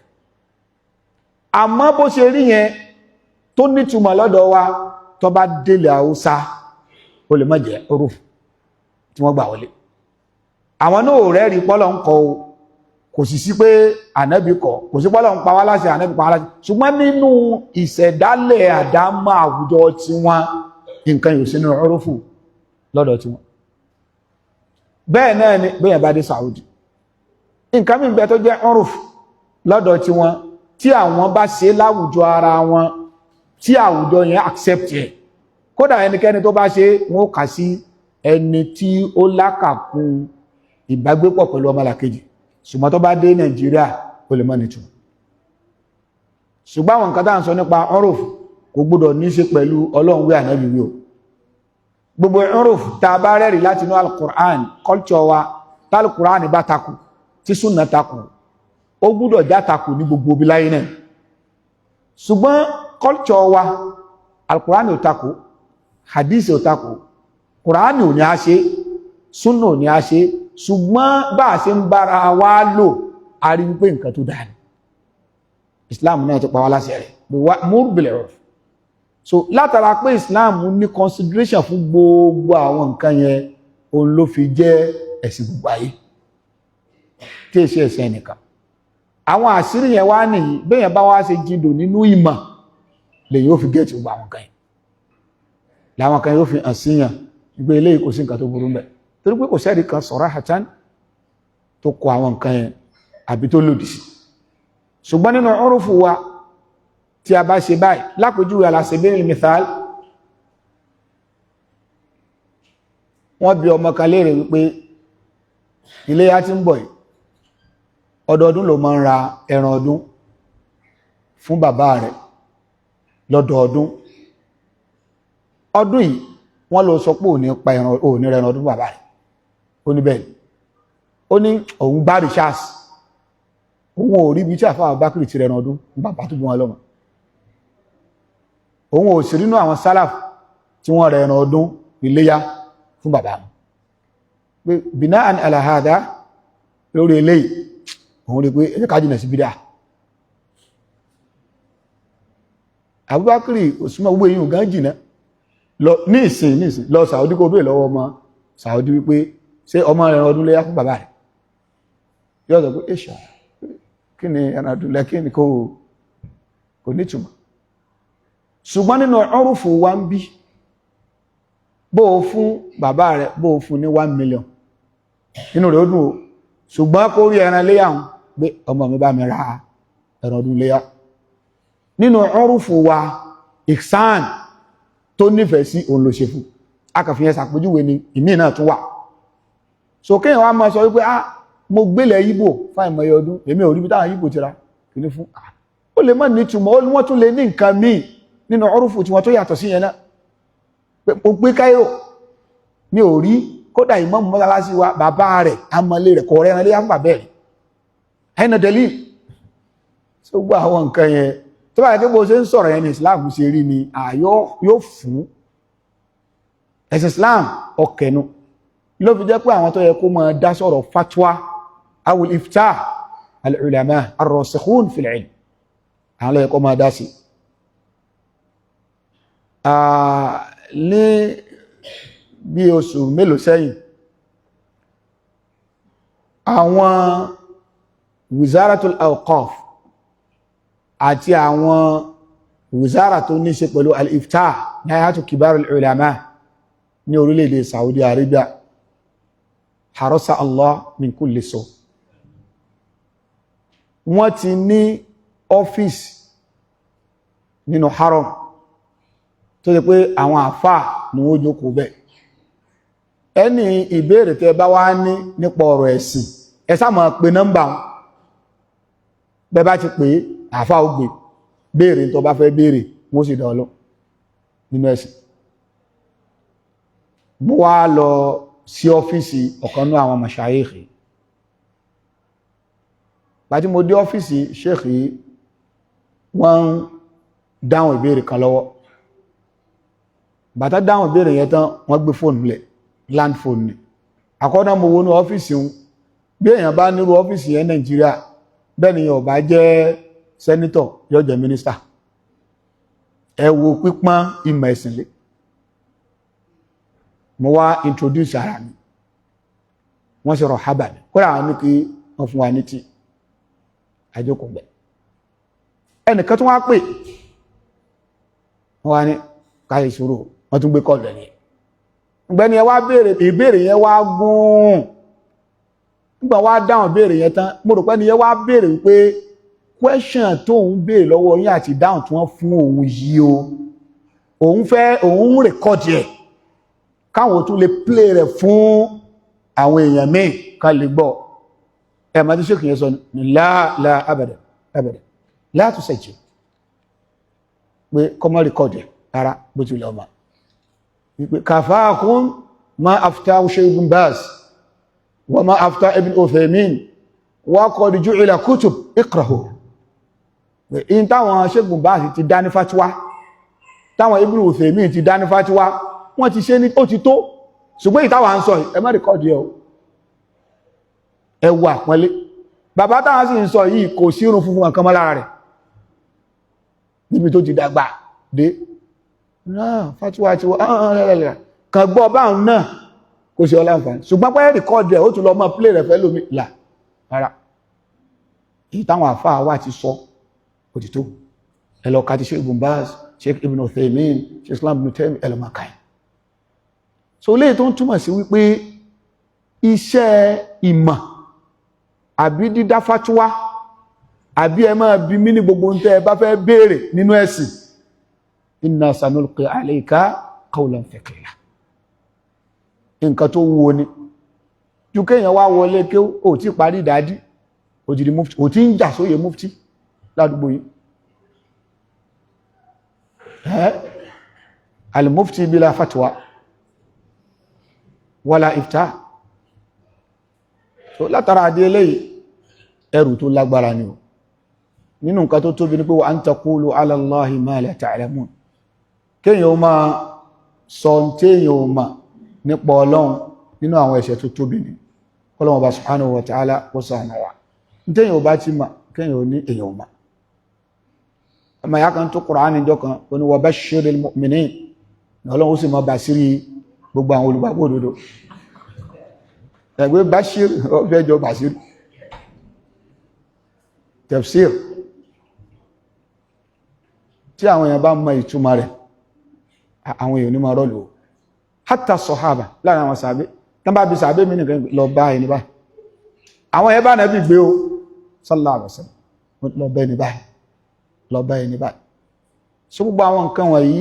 àmọ́ bó ṣe rí yẹn tó nítumọ̀ lọ́dọ̀ wa tó bá délé Haúsá ó lè má jẹ́ urf tí wọ́n gbà wọlé àwọn náà rẹ̀ rí pọ́lọ̀ ń kọ o kò sì sí pé ànábì kọ kò sí pọ́lọ̀ ń pa wá láṣẹ ànábì pa wá láṣẹ ṣùgbọ́n nínú ìṣẹ̀dálẹ̀ àdámọ́ àwùjọ tí wọ́n nǹkan yóò sínú urfu lọ́dọ̀ tí wọ́n bẹ́ẹ̀ náà ni bẹ́ẹ̀ bá dé Saudi nǹkan mí bẹ tó jẹ́ urf lọ́dọ̀ tí wọ́n tí àwọn bá ṣe láwùjọ ara wọn tí àwùjọ yẹn accept ẹ̀ kódà ẹnikẹ́ni tó bá ṣe wọ́n kà sí ẹni tí ó lákàkún ìbágbépọ̀ pẹ̀lú ọmọlàkejì ṣùgbọ́n tó bá dé Nàìjíríà ó lè mọ́ nìtù ṣùgbọ́n àwọn nǹkan tá à ń sọ nípa urf kò gbọ́dọ̀ ní ṣe pẹ̀lú Ọlọ́run wí ànábì wí o gbogbo urf tá a bá rẹ́rìí láti inú al-Qur'an culture wa tá al-Qur'an bá takù tí súnà takù ó gbọ́dọ̀ já takù ní gbogbo bí láyé náà ṣùgbọ́n culture wa al-Qur'an ò takù hadith ò takù Qur'an ò ní a ṣe súnà ò ní a ṣe ṣùgbọ́n bá a ṣe ń bára wa lò a rí wípé nǹkan tó dáa ni Islam náà ti pa wá láṣẹ rẹ̀ wa'mur bil urf so látara pé Islam ní consideration fún gbogbo àwọn nǹkan yẹn òun ló fi jẹ́ ẹ̀sìn gbogbo ayé tí èsì ẹ̀sìn ẹnìkan àwọn àṣírí yẹn wá nìyí bẹ́yẹn bá wá ṣe jìndò nínú ìmọ̀ lè yóò fi gẹ́ẹ̀tì gbogbo àwọn kan yẹn láwọn kan yóò fi hàn síyàn gbé eléyìí kò sí nǹkan tó burú mẹ́ torí pé kò sẹ́ẹ̀rí kan sarahatan tó kọ àwọn nǹkan yẹn àbí tó lòdì sí ṣùgbọ́n nínú urfu wa tí a bá ṣe báyìí lápòjúwe ala sabilil mithal wọ́n bi ọmọ kan léèrè wípé iléyá tí ń bọ̀ yìí ọdọọdún ló máa ń ra ẹran ọdún fún bàbá rẹ̀ lọ́dọọdún ọdún yìí wọ́n lọ sọ pé òní rẹran ọdún bàbá rẹ̀ ó ní bẹ́ẹ̀ ó ní òun bá Richards òun ò rí ibi tí àfáà Bákìrì ti rẹran ọdún bàbá tó bí wọn lọ́mọ òun ò sí nínú àwọn sálàf tí wọ́n rẹran ọdún iléyá fún bàbá wọn pé bina'an ala hadha lórí eléyìí òun rí pé ẹjẹ́ ká jìnà sí bídá Abubakar Usman gbogbo èyí gan jìnà lọ ní ìsìn lọ Saudi kó bèèrè lọ́wọ́ ọmọ Saudi wípé ṣé ọmọ rẹ̀ ọdún léyá fún bàbá rẹ̀ yóò sọ pé èṣà kí ni ẹran ọdún lẹ́ kí ni kò nítumọ̀. Ṣùgbọ́n nínú ọrùfù wa ń bí bó fún bàbá rẹ̀ bó fún ní 1 million nínú rẹ̀ ó dùn ó, ṣùgbọ́n kó rí ẹran léyà hùn pé ọmọ mi bá mi ra ẹran ọdún léyà. Nínú ọrùfù wa ihsan tó nífẹ̀ẹ́ sí òun ló ṣe fún, akàfihàn sàpèjúwe ni ìmí náà tún wà. So kéèyàn wá máa sọ wípé mo gbélẹ̀ Yíbò fáìmọye ọdún èmi ò rí bí táwọn Yíbò ti ra kì ní fún ó lè mọ́ ní túmọ̀ wọ́n tún lè ní nǹkan míì nínú ọrùfù tí wọ́n tó yàtọ̀ sí yẹn náà. Mo gbé Cairo mi ò rí kódà ìmáàmù mọ́sálásí wa bàbá rẹ̀ amọ̀lé rẹ̀ kọ̀ rẹ̀ ẹran léyà fún bàbá rẹ̀ ẹ̀nà dẹ̀lí. So gbọ́ àwọn nǹkan yẹn tó bá yẹ kí bó ṣe ń sọ̀rọ̀ yẹn ní Islam ṣe rí ni yóò fún ẹ̀sìn Islam ọkẹ̀nu ló fi jẹ́ pé àwọn tó yẹ kó máa dá sọ̀rọ̀ fatwa awul iftah al-ulama ar-rasikhun fil ilm àwọn ló yẹ kó máa dá sí. Ní bí oṣù mélòó sẹ́yìn àwọn Wizaratul Awqaf àti àwọn wizara tó ní ṣe pẹ̀lú al-iftah ní hayatu kibar al-ulama ní orílẹ̀-èdè Saudi Arabia harasa Allah min kulli su wọ́n ti ní ọ́fíìsì nínú haram tó ṣe pé àwọn àfáà ni wọ́n jókòó bẹ́ẹ̀. Ẹni ìbéèrè tẹ́ bá wá ní nípa ọ̀rọ̀ ẹ̀sìn ẹ sá máa pe nọ́mbà wọn bẹ́ bá ti pè àfáà ó gbé béèrè tó bá fẹ́ béèrè wọ́n sì dán lọ nínú ẹ̀sìn. Mo wá lọ sí ọ́fíìsì ọ̀kan nínú àwọn mashayikh bá tí mo dé ọ́fíìsì sheikh wọ́n dáhùn ìbéèrè kan lọ́wọ́ bàtà dáhùn ìbéèrè yẹn tán wọ́n gbé fóònù lẹ̀ land phone ni àkọ́dá mo wọnú ọ́fíìsì wọn bí èèyàn bá nírú ọ́fíìsì yẹn Nàìjíríà bẹ́ẹ̀ ni yóò bá jẹ́ sẹ́nítọ̀ yóò jẹ́ mínísítà. Ẹ wo pípọ́n ìmọ̀ ẹ̀sìn lé. Mo wá introduce ara mi wọ́n sì rọ̀ hábà ní kó rà ní kí wọ́n fún wa ní tí àjókòó bẹ̀. Ẹnìkan tún wá pè wọ́n wá ní káyé ìṣòro wọ́n tún gbé kọ́ọ̀lù ẹni ìgbẹ́ni ẹ wá béèrè ìbéèrè yẹn wá gùn nígbà wá dáhùn béèrè yẹn tán mo rò pé ni yẹn wá béèrè wípé question tó ń béèrè lọ́wọ́ yín àti dáhùn tí wọ́n fún òun yìí o òun rẹ̀kọ́dì ẹ̀ káwọn tún lè play rẹ̀ fún àwọn èèyàn míì kan lè gbọ́ ẹ̀ máa tí ṣe kìí sọ ní láà abẹ̀dẹ̀ látún sẹ̀jì pé kọmọ rẹ̀kọ́dì ẹ̀ rárá bó ti lọ́mà wípé kàfáàkún ma afta Ibn Baz wa ma afta Ibn Uthaymin wa qad ju'ila kutub iqrahu in táwọn Ibn Baz ti dá ní fatiwa táwọn Ibn Uthaymin ti dá ní fatiwa wọ́n ti ṣe ní ó ti tó ṣùgbọ́n ìtawà ń sọ ẹ má rẹ̀kọ́dì ẹ̀ ẹ wà pọ́nlé bàbá táwọn sì ń sọ yìí kò sí irun funfun kankan mọ́ lára rẹ̀ níbi tó ti dàgbà dé náà fatiwa ti wọ́n kan gbọ́ báhùn náà kò sí ọláǹfààní ṣùgbọ́n pẹ́ rẹ̀kọ́dì ẹ̀ ó tún lọ mọ́ plé rẹ̀ fẹ́ lómi là rárá èyí táwọn àfáà wà ti sọ ó ti tó ẹ lọ ka ti Sheikh Ibn Baz Sheikh Ibn Uthaymin Sheikh Islam Ibn Taymiyyah ẹ lọ máa kàí so lè tó ń túmọ̀ sí wípé iṣẹ́ ìmọ̀ àbí dídá fatuwa àbí ẹ máa bí mí ní gbogbo ǹtẹ́ ẹ bá fẹ́ béèrè nínú ẹ̀sìn inna sanulqi alayka qawlan thaqila nǹkan tó wúwo ni ju kéèyàn wá wọlé kí ó ti parí ìdádí òjìdí mufti ò tí ń jà sóyè mufti ládùúgbò yìí al-mufti bila fatwa wala ifta so látara àdí eléyìí ẹrù tó lágbára ni o nínú nǹkan tó tóbi ní pé wa an taqulu ala Allahi ma la ta'lamun kéèyàn ó máa sọ téèyàn ó máa nípa Ọlọ́run nínú àwọn ẹ̀ṣẹ̀ tó tóbi ni Ọlọ́run bá subhanahu wa ta'ala kó ṣàánú wa téèyàn ó bá ti mọ̀ kéèyàn ó ní èèyàn ó mọ̀ ọmọ ìyá kan tó Kùránì níjọ́ kan ó ní wa bashiril mu'minin Ọlọ́run ó sì mọ́ bàṣírí gbogbo àwọn olùgbàgbọ́ òdodo ẹgbẹ́ bashir ọjọ́ bàṣírí tafsir tí àwọn èèyàn bá mọ ìtumọ̀ rẹ̀ àwọn èèyàn ní máa rọ́lù hatta sọ̀hábà láàrin àwọn sàábé tán bá bí sàábé mi nìkan lọ bá ẹni báyìí àwọn ẹbá náà bí gbé o sallallahu alaihi wasallam lọ bá ẹni báyìí lọ bá ẹni báyìí so gbogbo àwọn nǹkan wọ̀nyí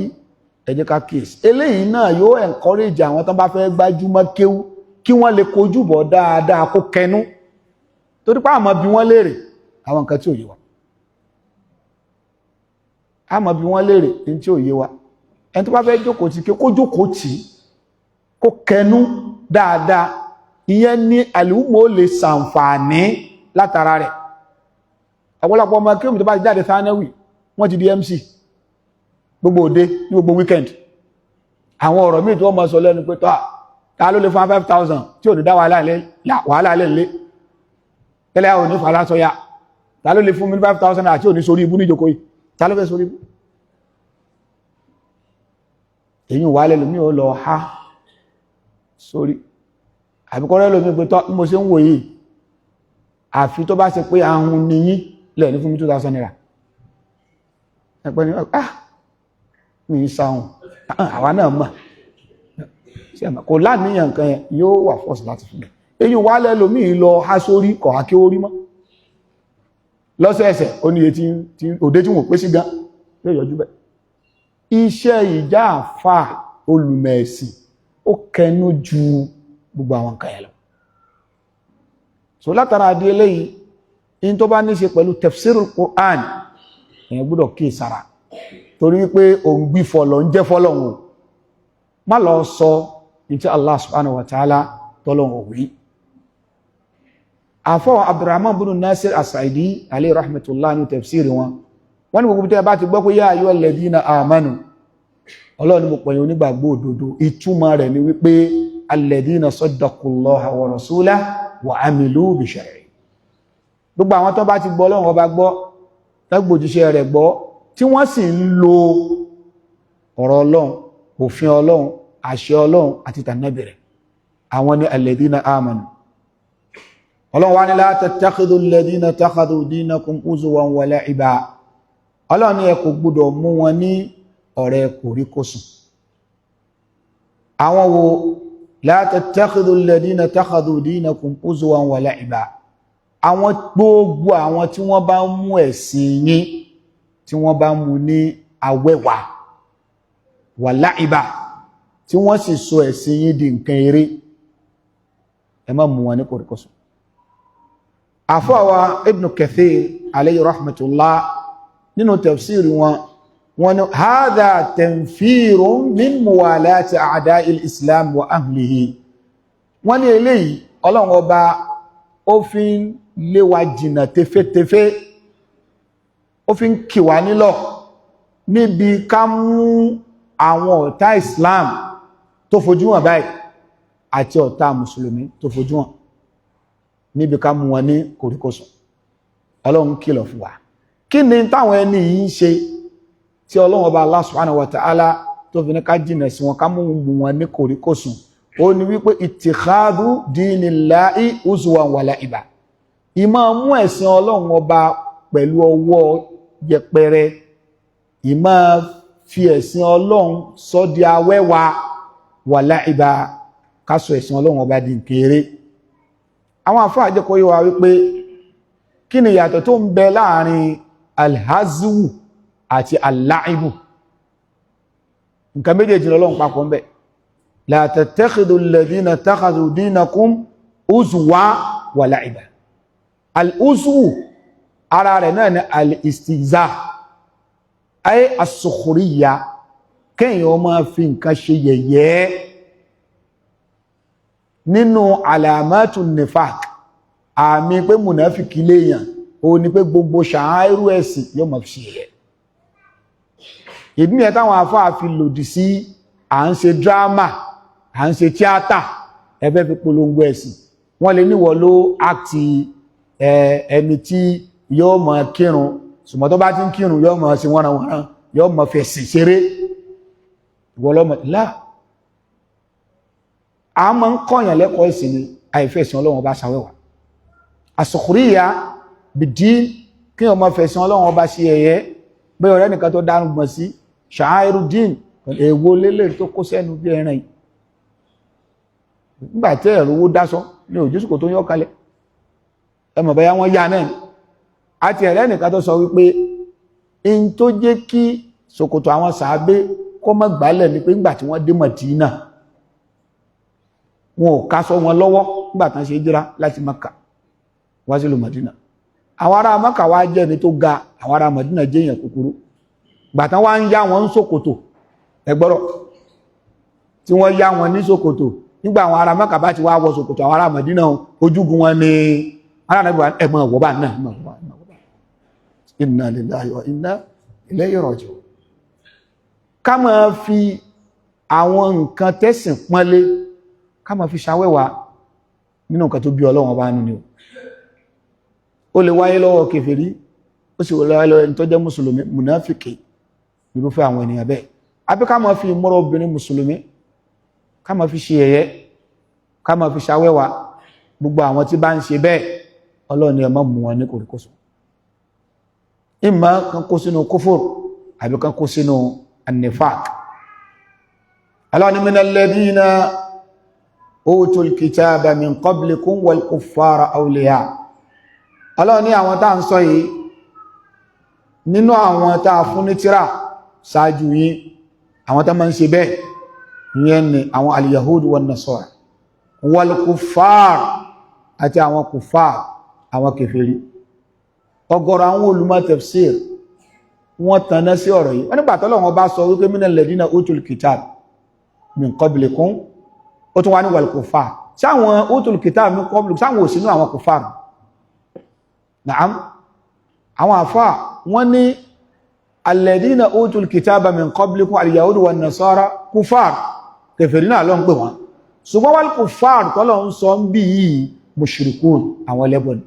ẹ jẹ́ ká kíyèsí eléyìí náà yóò encourage àwọn tán bá fẹ́ gbájúmọ́ kéwú kí wọ́n lè kojú bọ̀ dáadáa kó kẹnu torí pé àmọ́ bí wọ́n léèrè àwọn nǹkan tí ò yé wa àmọ́ bí wọ́n léèrè ní tí ò yé wa ẹni tó bá fẹ́ jókòó tí kó jókòó tí kó kẹnu dáadáa ìyẹn ní àlùmọ́ lè ṣàǹfààní látara rẹ̀ ọ̀pọ̀lọpọ̀ ọmọ kí omi tó bá ti jáde thanawi wọ́n ti di MC gbogbo òde ní gbogbo weekend àwọn ọ̀rọ̀ míì tí wọ́n mọ̀ sọ lẹ́nu pé tọ́ ta ló lè fún 5,000 tí ò ní dá wàhálà lẹ́lẹ́ tẹ́lẹ̀ àwọn onífà lásọ́yà ta ló lè fún mi 5,000 àti ò ní sórí ibú ní ìjòkó yìí ta ló fẹ́ sórí ibú èyí wà lẹ́lú mí ò lọ ha sórí àbíkọ́rẹ́ lómi pé tọ́ mo ṣe ń wò yìí àfi tó bá ṣe pé ahun níyí lẹ̀ ní fún mi 2,000 naira ẹgbẹ́ ni mi sáhùn àwa náà mọ̀ kò láníyàn nǹkan yẹn yóò wà fọ́sì láti fún mi èyí wà lẹ́lú mí lọ ha sórí kọ̀ ha kí ó rí mọ́ lọ́sẹ̀ẹsẹ̀ ó ní etí òde tí wọ́n pé sí gan yóò yọjú bẹ́ẹ̀ iṣẹ́ ìjà àfà olùmẹ̀ẹ̀sìn ó kẹnu ju gbogbo àwọn nǹkan yẹn lọ so látara adé eléyìí in tó bá ní ṣe pẹ̀lú tafsirul Qur'an èyàn gbọ́dọ̀ kí ìsára torí wípé òun gbí fọ́lọ̀ ń jẹ́ fọ́lọ̀ wọn má lọ sọ ní tí Allah subhanahu wa ta'ala tọ́lọ̀wọ̀ wí àfọ́ Abdurrahman bin Nasir as-Sa'idi alayhi rahmatullah ní tafsiri wọn wọ́n ní gbogbo tẹ́ bá ti gbọ́ pé ya ayyuhal ladhina amanu Ọlọ́run ni mo pẹ̀yìn onígbàgbọ́ òdodo ìtumọ̀ rẹ̀ ni wípé alladhina saddaqullaha wa rasulahu wa amilu bi shar'i gbogbo àwọn tó bá ti gbọ́ Ọlọ́run ọba gbọ́ tẹ́gbòjíṣẹ́ rẹ̀ gbọ́ tí wọ́n sì ń lo ọ̀rọ̀ Ọlọ́run òfin Ọlọ́run àṣẹ Ọlọ́run àti tànábì rẹ̀ àwọn ni alladhina amanu Ọlọ́run wá ní la tattakhidhu alladhina takhadhu dinakum huzwan wa la'iba Ọlọ́run ní ẹ kò gbọ́dọ̀ mú wọn ní ọ̀rẹ́ kòríkòsùn àwọn wo la tattakhidhu alladhina takhadhu dinakum huzwan wa la'iba àwọn gbogbo àwọn tí wọ́n bá ń mú ẹ̀sìn yín tí wọ́n bá mú ní awẹ́wà wa la'iba tí wọ́n sì sọ ẹ̀sìn yín di nǹkan eré ẹ má mú wọn ní kòríkòsùn àfọwà Ibn Kathir alayhi rahmatullah nínú tafsiri wọn ni hadha tanfirun min muwalati a'da'il islam wa ahlihi wọ́n ní eléyìí Ọlọ́run ọba ó fi ń lé wa jìnà tefetefe ó fi ń kì wá nílọ̀ níbi ká mú àwọn ọ̀tá islam tó fojú hàn báyìí àti ọ̀tá mùsùlùmí tó fojú hàn níbi ká mú wọn ní kòríkòsùn Ọlọ́run kìlọ̀ fún wa kí ni táwọn ẹni yìí ń ṣe tí Ọlọ́run ọba Allah subhanahu wa ta'ala tó fi ní ká jìnà sí wọn ká mú wọn ní kòríkòsùn ó ní wípé ittikhadhu dinillahi huzwan wa la'iba ìmọ̀ mú ẹ̀sìn Ọlọ́run ọba pẹ̀lú ọwọ́ yẹpẹrẹ ìmọ̀ fi ẹ̀sìn Ọlọ́run sọ di awẹ́wà wa la'iba ká sọ ẹ̀sìn Ọlọ́run ọba di nkéré àwọn àfáà jẹ́ kó yé wa wípé kí ni ìyàtọ̀ tó ń bẹ láàrin alhazwu àti aláìbù nǹkan méjèèjì lọ́lọ́run papọ̀ ń bẹ la tattakhidhu alladhina takhadhu dinakum huzwa wa la'iba al-huzwu ara rẹ̀ náà ni al-istihza ay as-sukhriya kéèyàn máa fi nǹkan ṣe yẹ̀yẹ́ nínú alamatu nifaq àmì pé mùnáfìkì léèyàn ó ní pé gbogbo ṣàáírù ẹ̀sìn yóò máa fi ṣe yẹ̀yẹ́ ìdí nìyẹn táwọn àfáà fi lòdì sí à ń ṣe dírámà à ń ṣe tíátà ẹfẹ́ fi polongo ẹ̀sìn wọ́n lè níwọ̀ ló áàtì ẹni tí yóò máa kírun ṣùgbọ́n tó bá ti ń kírun yóò mọ̀ sí wọ́nranwọ́nran yóò mọ̀ fẹ̀sìn ṣeré ìwọlọ́mọ̀ láà a máa ń kọ́yàn lẹ́kọ̀ọ́ ìsìn ni àìfẹ̀sìn Ọlọ́run bá ṣàwẹ́wà àsùkúríyà bìdí kí ọmọ fẹ̀sìn Ọlọ́run bá ṣe ẹ̀yẹ bẹ́ẹ̀ ọ̀rẹ́ nìkan tó dánú gbọ̀n sí ṣàáìrù dín èwo lélẹ̀ tó kó sẹ́nu bí ẹran yìí nígbà tí ẹ̀rọ owó dásọ ní òjúsùkò tó yọ́ kalẹ̀ ẹmọ̀ bẹ́yà wọ́n yá náà àti ẹ̀rẹ́ nìkan tó sọ wípé in tó jẹ́ kí ṣòkòtò àwọn sàábé kó má gbálẹ̀ ní pé nígbà tí wọ́n dé Mádínà wọn ò kásọ wọn lọ́wọ́ nígbà tán ṣe híjírà láti Mákà wá sí ìlú Mádínà àwọn ará Mákà wá jẹ́ ní tó ga àwọn ará Mádínà jẹ́ èèyàn kúkúrú gbà tán wá ń yá wọn ń ṣòkòtò ẹgbọ́rọ̀ tí wọ́n yá wọn ní ṣòkòtò nígbà àwọn ará Mákà bá ti wá wọ ṣòkòtò àwọn ará Mádínà ojúgun wọn ni ará nàbí ẹmọ ọ̀wọ́bà náà inna lillahi wa inna ilayhi raji'un ká máa fi àwọn nǹkan tẹ́sìn pọ́nlé ká máa fi ṣàwẹ́wà nínú nǹkan tó bí Ọlọ́run bá nú ni ó lè wáyé lọ́wọ́ kèfèrí ó sì wáyé lọ́wọ́ ẹni tó jẹ́ mùsùlùmí mùnáfìkì irúfẹ́ àwọn ènìyàn bẹ́ẹ̀ àbí ká máa fi ìmúra obìnrin mùsùlùmí ká máa fi ṣe ẹ̀yẹ ká máa fi ṣàwẹ́wà gbogbo àwọn tí bá ń ṣe bẹ́ẹ̀ Ọlọ́run ni ẹ má mú wọn ní kòríkòsùn ìmọ̀ kan kó sínú kúfùr àbí kan kó sínú annifaq Allah ni minal ladina utul kitaba min qablikum wal kuffara awliya Allah ni àwọn tá ń sọ yìí nínú àwọn tá fún ní tírà ṣáájú yín àwọn tá máa ń ṣe bẹ́ẹ̀ ìyẹn ni àwọn al-yahud wan nasara wal kuffar àti àwọn kuffar àwọn kèfèrí ọ̀gọ̀rọ̀ àwọn olùmọ̀ tafsir wọ́n tanná sí ọ̀rọ̀ yìí wọ́n nígbà t'Ọlọ́run bá sọ wípé minal ladina utul kitab min qablikum ó tún wá ní wal kuffar sáwọn utul kitab min qablikum sáwọn òsínú àwọn kuffar na'am àwọn àfá wọ́n ní alladina utul kitaba min qablikum al-yahud wan nasara kuffar kèfèrí náà ló ń pè wọ́n ṣùgbọ́n wal kuffar t'Ọlọ́run sọ ń bí yìí mushrikun àwọn ẹlẹ́bọn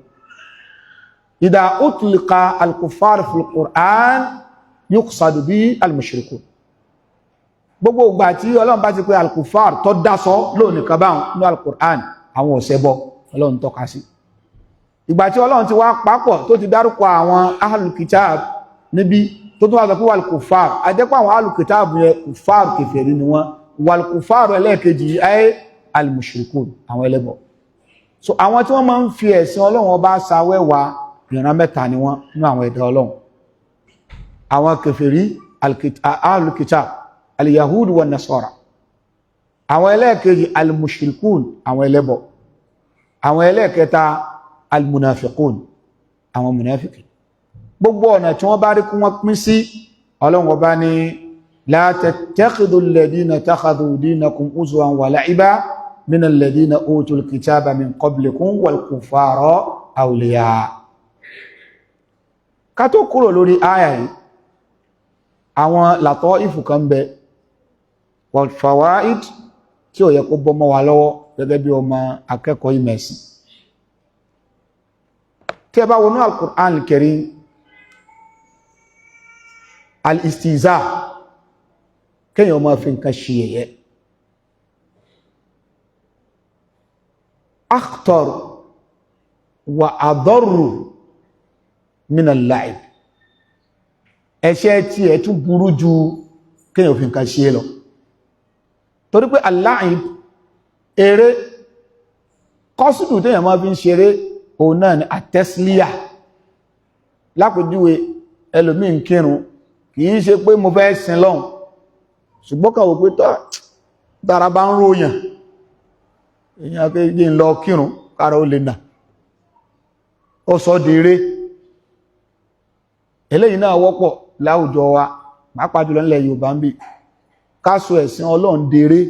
إذا أطلق الكفار في القرآن يقصد به المشركون gbogbo ìgbà tí Ọlọ́run bá ti pè al-kuffar tó dásọ lónìí kan báhùn ní al-Qur'an àwọn ọ̀sẹ̀bọ Ọlọ́run tọ́ka sí ìgbà tí Ọlọ́run ti wá papọ̀ tó ti dárúkọ àwọn ahlul kitab níbi tó tún wá sọ pé wal-kuffar ajẹ́pọ̀ àwọn ahlul kitab yẹn kuffar kèfèrí ni wọ́n wal-kuffar ẹlẹ́ẹ̀kejì ayé al-mushrikun àwọn ẹlẹ́bọ so àwọn tí wọ́n máa ń fi ẹ̀sìn Ọlọ́run ọba ṣàwẹ́wà ìran mẹ́ta ni wọ́n ní àwọn ẹ̀dá Ọlọ́run àwọn kèfèrí ahlul kitab al-yahud wa nasara àwọn ẹlẹ́ẹ̀kejì al-mushrikun àwọn ẹlẹ́bọ àwọn ẹlẹ́ẹ̀kẹta al-munafiqun àwọn munafiki gbogbo ọ̀nà tí wọ́n bá rí kún wọ́n pín sí Ọlọ́run ọba ní la tattakhidhu alladhina takhadhu dinakum huzwan wa la'iba min alladhina utul kitaba min qablikum wal kuffara awliya ká tó kúrò lórí àyà yìí àwọn làtọ́ ìfù kan bẹ wal fawaid tí ó yẹ kó bọ́mọ́ wa lọ́wọ́ gẹ́gẹ́ bí ọmọ akẹ́kọ̀ọ́ ìmẹ̀sìn tí ẹ bá wọnú al-Qur'an al-Karim al-istihza kéèyàn máa fi nǹkan ṣe yẹ̀yẹ́ akhtar wa adarru min al-la'ib ẹ̀ṣẹ̀ tí ẹ̀ tún burú ju kéèyàn fi nǹkan ṣe lọ torí pé al-la'ib eré kọ́sùdù téèyàn máa fi ń ṣeré òun náà ni àtẹ́sílíà lápòjúwe ẹlòmí ń kírun kìí ṣe pé mo fẹ́ sin lọ́hun ṣùgbọ́n kàwò pé tààrà bá ń ròyàn èyàn kéjì ń lọ kírun kára ó lè nà ó sọ dèrè eléyìí náà wọ́pọ̀ láwùjọ wa pàápàá jùlọ nílẹ̀ Yorùbá ń bí ká sọ ẹ̀sìn Ọlọ́run dèrè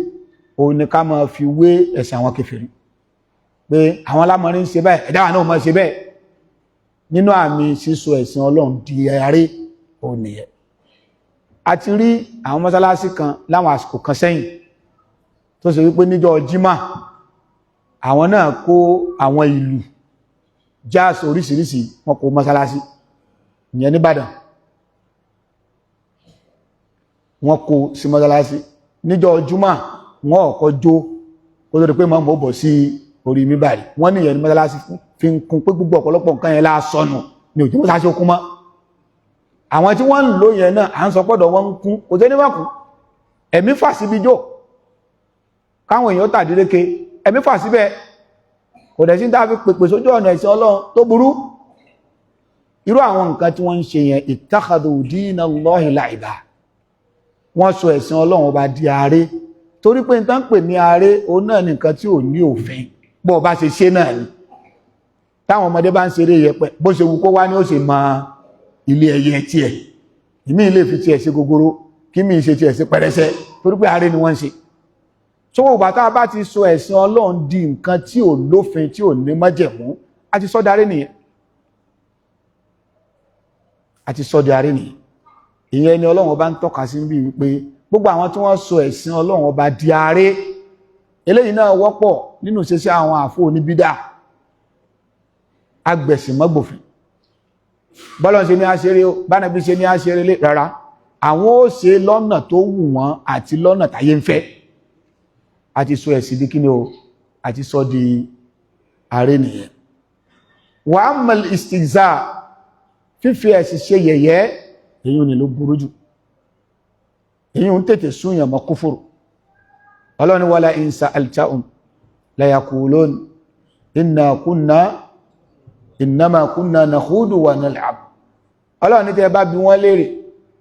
òun ni ká máa fi wé ẹ̀sìn àwọn kèfèrí pé àwọn alámọ̀rin ń ṣe bẹ́ẹ̀ ẹ̀dá wa náà máa ṣe bẹ́ẹ̀ nínú àmì sísọ ẹ̀sìn Ọlọ́run di ẹ̀rẹ́ òun nìyẹn a ti rí àwọn mọ́sálásí kan láwọn àsìkò kan sẹ́yìn tó ṣe wípé níjọ́ Jímà àwọn náà kó àwọn ìlú jazz oríṣiríṣi wọn kó mọ́sálásí ìyẹn ní Ìbàdàn wọ́n kó sí mọ́sálásí níjọ́ Jímọ̀ wọ́n ọ̀kọ́ jó kó tó rí pé mọ́ bọ̀ sí orí mímbàrí wọ́n ní ìyẹn ní mọ́sálásí fi ń kún pé gbogbo ọ̀pọ̀lọpọ̀ nǹkan yẹn lásọnù ní òjò mọ́sálásí ó kún mọ́ àwọn tí wọ́n ń lò yẹn náà à ń sọ pọ́dọ̀ wọ́n ń kún kò tẹ́ ní wọ́n kún ẹ̀mí fà síbi jó káwọn èèyàn tàdíréke ẹ̀mí fà síbẹ̀ kò dẹ̀ sí tá fi pèpè sójú ọ̀nà ẹ̀sìn Ọlọ́run tó burú irú àwọn nǹkan tí wọ́n ń ṣe yẹn ittakhadhu dinallahi la'iba wọ́n sọ ẹ̀sìn Ọlọ́run ọba di ààrẹ torí pé nǹkan pè ní ààrẹ òun náà ní nǹkan tí ò ní òfin bó bá ṣe ṣe náà ni táwọn ọmọdé bá ń ṣeré yẹpẹ bó ṣe wù kó wá ní ó ṣe mọ ilé ẹyẹ tiẹ̀ ìmí ilé fi tiẹ̀ ṣe gogoro kí mi ṣe tiẹ̀ ṣe pẹrẹsẹ torí pé ààrẹ ni wọ́n ń ṣe tó bàtà bá ti sọ ẹ̀sìn Ọlọ́run di nǹkan tí ò lófin tí ò ní májẹ̀mú àti sọ darí nìyẹn àti sọ darí nìyẹn ìyẹn ni Ọlọ́run ọba ń tọ́ka sí bí wípé gbogbo àwọn tí wọ́n sọ ẹ̀sìn Ọlọ́run ọba di ààrẹ eléyìí náà wọ́pọ̀ nínú ṣẹṣẹ àwọn àfọ oníbídà agbẹ̀sìn mọ́gbòfin bọ́lọ́n ṣe ní àṣeré bánàbí ṣe ní àṣeré lé rárá àwọn ó ṣe lọ́nà tó wù wọ́n àti lọ́nà táyé ń fẹ́ àti sọ ẹ̀sìn di kíni o àti sọ di ààrẹ nìyẹn wa amma al-istihza fífi ẹ̀sìn ṣe yẹ̀yẹ́ èyí ni ló burú jù èyí ń tètè súnyàn mọ́ kúfùrù ọlọ́ni wala in sa'altahum la yaqulun innama kunna nakhudu wa nal'ab ọlọ́ni tẹ́ bá bi wọ́n léèrè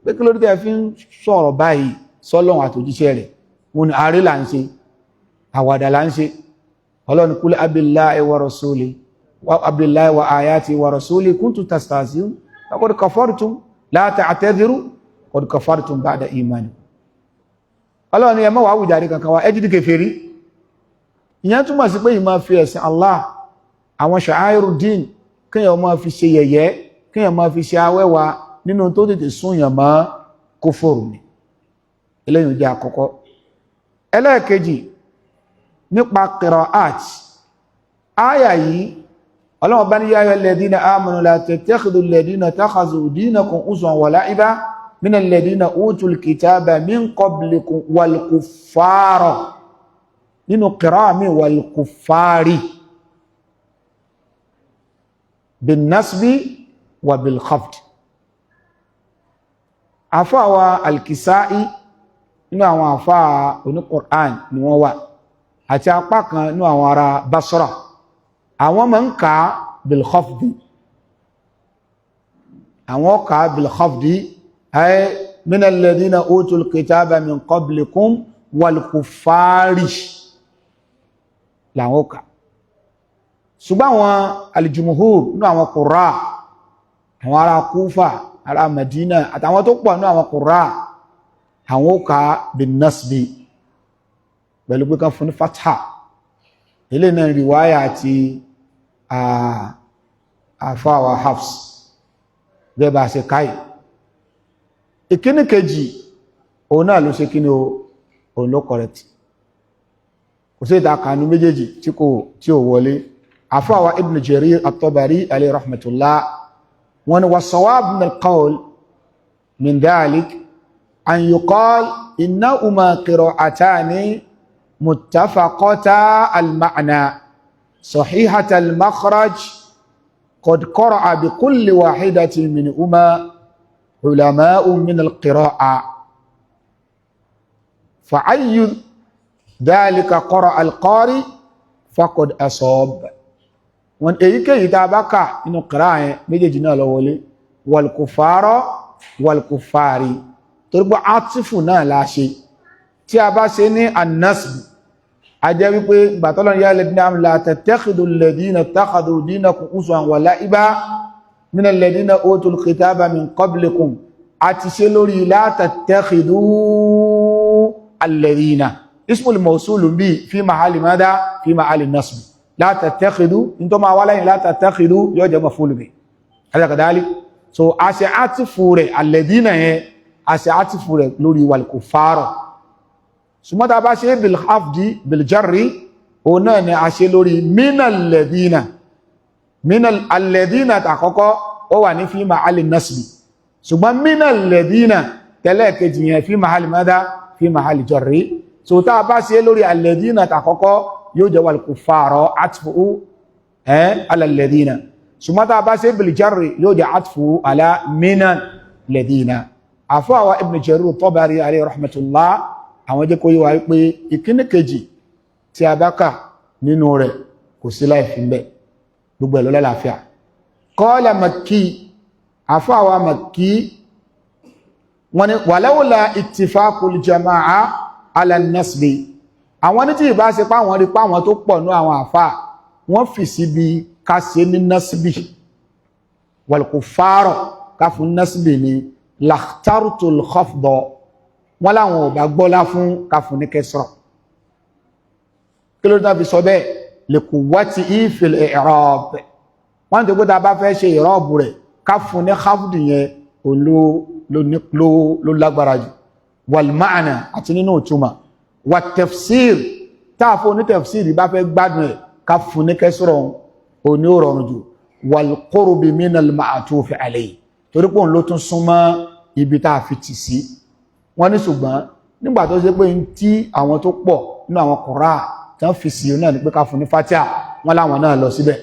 pé kí ló tẹ́ fi ń sọ̀rọ̀ báyìí sọ́lọ́run àtòjíṣẹ́ rẹ̀ wọn ni ààrẹ là ń ṣe àwàdà là ń ṣe ọlọ́ni kul abillahi wa ayati wa rasuli kuntum tastahzi'un laqad kafartum la ta'tadhiru qad kafartum ba'da imanikum ọlọ́ni ẹ má wá wùjáre kankan wá ẹ jí di kèfèrí ìyẹn túmọ̀ sí pé ìmọ̀ fi ẹ̀sìn Allah àwọn sha'airuddin kíyàn máa fi ṣe yẹ̀yẹ́ kíyàn máa fi ṣe awẹ́wà nínú tó tètè súnyàn mọ́ kúfùrù ni eléyìn jẹ́ àkọ́kọ́ ẹlẹ́ẹ̀kejì nípa qira'at áyà yìí ọlọ́wọ́ bá ní ya ayyuhal ladhina amanu la tattakhidul ladhina takhazu dinakum huzwan wa la'iba minal ladhina utul kitaba min qablikum wal kuffara nínú qira'a mi wal kuffari bin nasbi wa bil khafd àfáà al-Kisa'i nínú àwọn àfáà oní Qur'an ni wọ́n wà àti apá kan nínú àwọn ará Basra àwọn máa ń kà bil khafdi àwọn kà bil khafdi ay min alladhina utul kitaba min qablikum wal kuffari làwọn kà ṣùgbọ́n àwọn al-jumhur nínú àwọn qurra àwọn ará Kúfà ará Madina àtàwọn tó pọ̀ nínú àwọn qurra àwọn kà bin nasbi pẹ̀lú pé kan fún ní fatha ilé náà riwaya àti àfáwà Hafs gẹ́bà ṣe káì ìkíní kejì òun náà ló ṣe kí ní òun ló kọ̀rẹ̀tì kò sí ìtàkànú méjèèjì tí ó wọlé àfáwà Ibn Jarir at-Tabari alayhi rahmatullah wọn ni was-sawab min al-qawl min dhalik an yuqal innahuma qira'atani متفقتا المعنى صحيحة المخرج قد قرأ بكل واحدة منهما علماء من القراءة فأي ذلك قرأ القارئ فقد أصاب وان ايكي يتابك إنه قراءة ميجينا لولي والكفار والكفاري تربو عاطفنا لا شيء tí a bá ṣe ní annasb a jẹ́ wípé gbàtọ́lọ̀ ya alladhina amanu la tattakhidhu alladhina ittakhadhu dinakum huzwan wa la'iba min alladhina utul kitaba min qablikum a ti ṣe lórí la tattakhidhu alladhina ismul mawsul bi fi mahali madha fi mahali nasb la tattakhidhu into ma wala la tattakhidhu yóò jẹ́ maf'ul bi hada kadhalik so a ṣe atifu rẹ̀ alladhina yẹn a ṣe atifu rẹ̀ lórí wal kuffara sumata bá ṣe bil khafdi bil jarri o náà ni a ṣe lórí minal ladina ta kọ́kọ́ ó wà ní fi mahali nasbi ṣùgbọ́n minal ladina tẹ́lẹ̀ kejì yẹn fi mahali mada fi mahali jarri so tá bá ṣe lórí alladina tàkọ́kọ́ yóò jẹ́ wal kuffara atfu ala alladina ṣùgbọ́n tá bá ṣe bil jarri yóò jẹ́ atfu ala minal ladina àfọwà Ibn Jarir Tabari alayhi rahmatullah àwọn jẹ́ kó yí wa pé ìkíní kejì tí a bá kà nínú rẹ̀ kò sí láì fi bẹ́ gbogbo ẹ̀ ló lálàáfíà qala Makki àfọwà Makki wọ́n ní walawla ittifaqul jama'a ala nasbi àwọn ní tí ìbá ṣe pá wọn rí pá wọn tó pọ̀ ní àwọn àfà wọ́n fi síbi ká ṣe ní nasbi wal kuffara ká fún nasbi ni lakhtartul khafda wọ́n láwọn ò bá gbọ́lá fún ká fún ní kẹsàn kí ló dá fi sọ bẹ́ẹ̀ liquwwatihi fil i'rab wọ́n tó gbọ́dá bá fẹ́ ṣe i'rab rẹ̀ ká fún ní khafd yẹn ló lágbára jù wal ma'na àti nínú ìtumọ̀ wat tafsir táà fún ní tafsir bá fẹ́ gbádùn ẹ̀ ká fún ní kẹsàn òní ò rọrùn jù wal qurbi minal ma'tuf alayhi torí pé òun ló tún súnmọ́ ibi tá a fi tì sí wọ́n ní ṣùgbọ́n nígbà tó ṣe pé ń tí àwọn tó pọ̀ nínú àwọn kọ̀rá tí wọ́n fi sí náà ní pé ká fún ní Fatiha wọ́n láwọn náà lọ síbẹ̀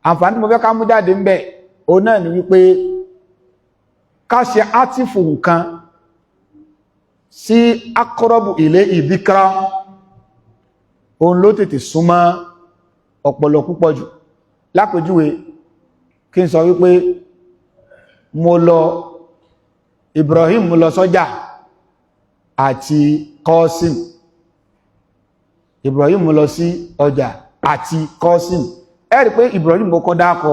àǹfààní mo fẹ́ ká mú jáde ń bẹ̀ o náà ni wípé ká ṣe átífù nǹkan sí aqrabu ilayhi dhikra òun ló tètè súnmọ́ ọpọlọ púpọ̀ jù lápèjúwe kí n sọ wípé mo lọ Ibrahim lọ sọ́jà àti Qasim Ibrahim lọ sí ọjà àti Qasim ẹ rí pé Ibrahim mo kọ́ dákọ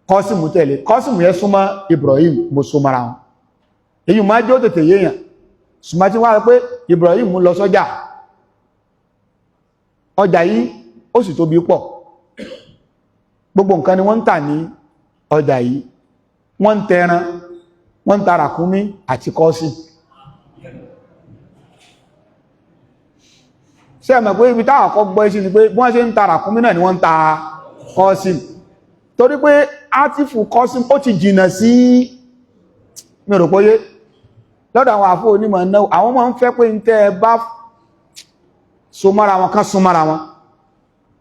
Qasim tẹ̀lé Qasim yẹ súnmọ́ Ibrahim mo súnmọ́ra wọn èyí máa jẹ́ ó tètè yéèyàn súnmọ́ tí wọ́n rí pé Ibrahim lọ sọ́jà ọjà yìí ó sì tóbi pọ̀ gbogbo nǹkan ni wọ́n ń tà ní ọjà yìí wọ́n ń tẹran wọ́n ń ta ràkúnmí àti Qasim ṣé ẹ mọ̀ pé ibi táwọn kọ́ gbọ́ sí ni pé wọ́n ṣe ń ta ràkúnmí náà ni wọ́n ń ta Qasim torí pé átífù Qasim ó ti jìnà sí mi rò póyé lọ́dọ̀ àwọn àfó onímọ̀ náà àwọn máa ń fẹ́ pé ń tẹ́ bá so mọ́ra wọn kán sún mọ́ra wọn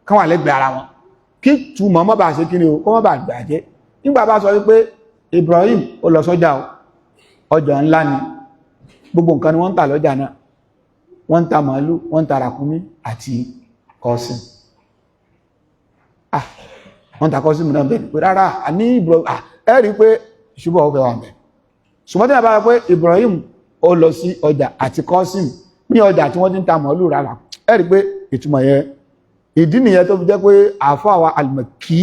kán wà lẹ́gbẹ̀ẹ́ ara wọn kí túmọ̀ mọ́ bá ṣe kí ni o kọ́ mọ́ bá gbàjẹ́ nígbà bá sọ wípé Ibrahim ó lọ sọ́jà ọjà ńlá ni gbogbo nǹkan ni wọ́n ń tà lọ́jà náà wọ́n ń ta màálù wọ́n ń ta ràkúnmí àti Qasim wọ́n ta Qasim náà bẹ̀rẹ̀ pé rárá àní Ibrahim ẹ̀rí pé ṣùgbọ́n ó fẹ́ wà mẹ́ ṣùgbọ́n tí a bá rẹ̀ pé Ibrahim ó lọ sí ọjà àti Qasim ní ọjà tí wọ́n ti ń ta màálù rárá ẹ̀rí pé ìtumọ̀ yẹn ìdí nìyẹn tó fi jẹ́ pé àfọ́ àwa Al-Makki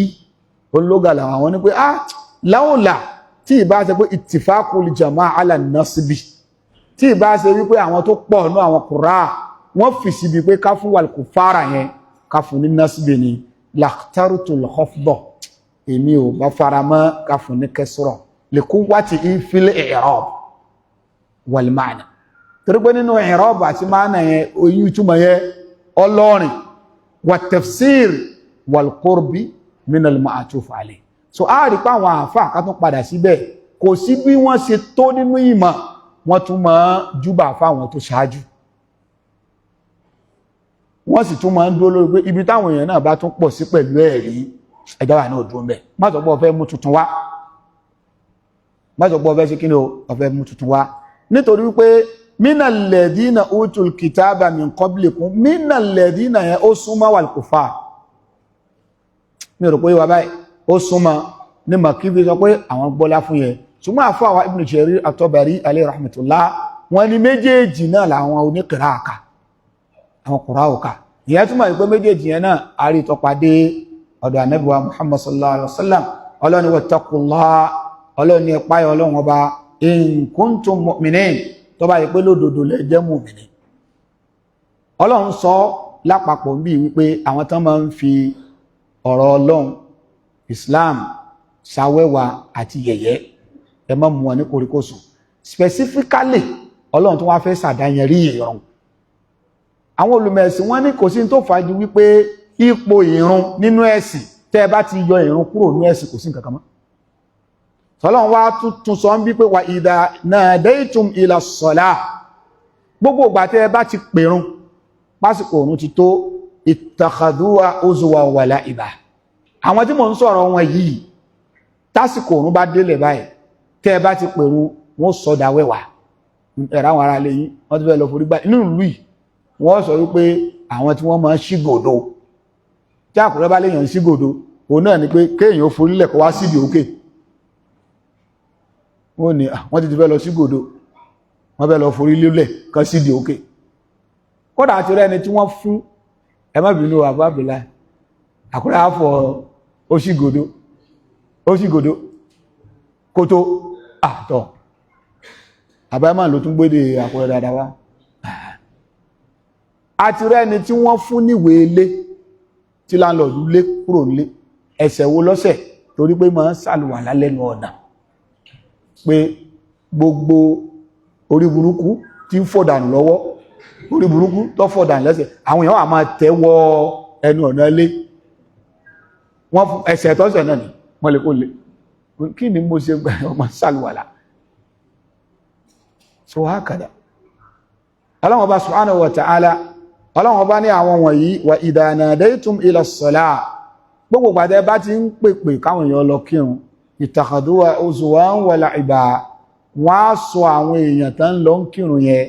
ológàlà àwọn ní pé láwùlà tí ìbá ṣe pé ittifaqul jama'a ala nasbi tí ìbá ṣe wípé àwọn tó pọ̀ ní àwọn kùrá wọ́n fi síbi pé ká fún wal kuffara yẹn ká fún ní nasbi ni lakhtartul khafda èmi ò bá fara mọ́ ká fún ní kasra liquwwatihi fil i'rab wal ma'na torí pé nínú i'rab àti ma'na yẹn oyún túmọ̀ yẹn ọlọ́rin wa tafsir wal qurbi min al ma'tuf alayh so a rí pa àwọn àfáà ká tún padà síbẹ̀ kò sí bí wọ́n ṣe tó nínú ìmọ̀ wọ́n tún máa júbà fáwọn tó ṣáájú wọ́n sì tún máa ń dúró lórí pé ibi táwọn èèyàn náà bá tún pọ̀ sí pẹ̀lú ẹ̀rí ẹjọ́ wà náà dúró mẹ́ má sọ pé ó fẹ́ mú tuntun wá má sọ pé ó fẹ́ ṣe kí ni ó fẹ́ mú tuntun wá nítorí wípé minal ladina utul kitaba min qablikum minal ladina yẹn ó súnmọ́ wal kuffar mi rò pé wà báyìí ó súnmọ́ ní Makki sọ pé àwọn gbọ́lá fún yẹn ṣùgbọ́n àfọ́ àwọn Ibn Jarir At-Tabari alayhi rahmatullah wọn ni méjèèjì náà làwọn oníkìrá àkà àwọn kùrá òkà ìyẹn túnmọ̀ ìpé méjèèjì yẹn náà àrí tọpadé ọ̀dọ̀ Ànábì wa Muhammad sallallahu alaihi wasallam ọlọ́ni wattaqullah ọlọ́ni ẹ̀páyọ ọlọ́run ọba in kuntum mu'minin tó bá yẹ pé lódodo lẹ jẹ́ mùmìnì ọlọ́run sọ lápapọ̀ ń bí wípé àwọn tán máa ń fi ọ̀rọ̀ ọlọ́run Islam ṣàwẹ́wà àti yẹ̀yẹ́ ẹ má mú wọn ní koríkòsùn specifically ọlọ́run tó wá fẹ́ sàdáyẹrí ìrun àwọn olùmẹ̀sìn wọ́n ní kò sí tó fàájú wípé ipò ìrun nínú ẹ̀sìn tẹ́ bá ti yọ ìrun kúrò ní ẹ̀sìn kò sí nǹkan kan mọ́ sọlọ́run wá tún sọ ń bí pé wà idha nadaytum ila salah gbogbo ìgbà tẹ́ ẹ bá ti pèrun pásìkò òun ti tó ittakhadhuha huzwa wa la'iba àwọn tí mò ń sọ̀rọ̀ wọn yìí tásìkò òun bá délẹ̀ báyìí tẹ́ ẹ bá ti pèrun wọ́n sọ̀dà wẹ́wà ẹ̀rọ àwọn ará lẹ́yìn wọ́n ti fẹ́ lọ forí gbá inú ìlú yìí wọ́n sọ wípé àwọn tí wọ́n máa ń ṣígòdó tí Àkúrẹ́ bá léèyàn ṣígòdó òun náà ni pé kéèyàn forí lẹ̀ kó wá síbi òkè wọ́n ní wọ́n ti fẹ́ lọ ṣígòdó wọ́n fẹ́ lọ forí lélẹ̀ kan síbi òkè kódà àti rẹ̀ ni tí wọ́n fún ẹ má bínú àbábìlá Àkúrẹ́ àfọ̀ òṣìgòdó kótó àtọ̀ àbáyámà ló tún gbédè Àkúrẹ́ dáadáa wá àti rẹ̀ ni tí wọ́n fún níwèé ilé tí láńlọ́ọ̀dù lé kúrò nílé ẹ̀ṣẹ̀ wo lọ́sẹ̀ torí pé máa ń sàlùwàlá lẹ́nu ọ̀nà pé gbogbo orí burúkú tí ń fọ̀dànù lọ́wọ́ orí burúkú tó fọ̀dànù lẹ́sẹ̀ àwọn èèyàn àmà tẹ́wọ́ ẹnu ọ̀nà ilé wọ́n fún ẹ̀ṣẹ̀ tọ́sẹ̀ náà ni wọ́n lè kó lè kí ni mo ṣe gbà ọmọ sàlùwàlá so hákàdà Ọlọ́hun Ọba subhanahu wa ta'ala Ọlọ́hun Ọba ní àwọn wọ̀nyí wa idha nadaytum ila s-salah gbogbo pàdé bá ti ń pèpè káwọn èèyàn lọ kírun ittakhadhuha huzwan wa la'iba wọ́n á sọ àwọn èèyàn tán lọ ń kírun yẹn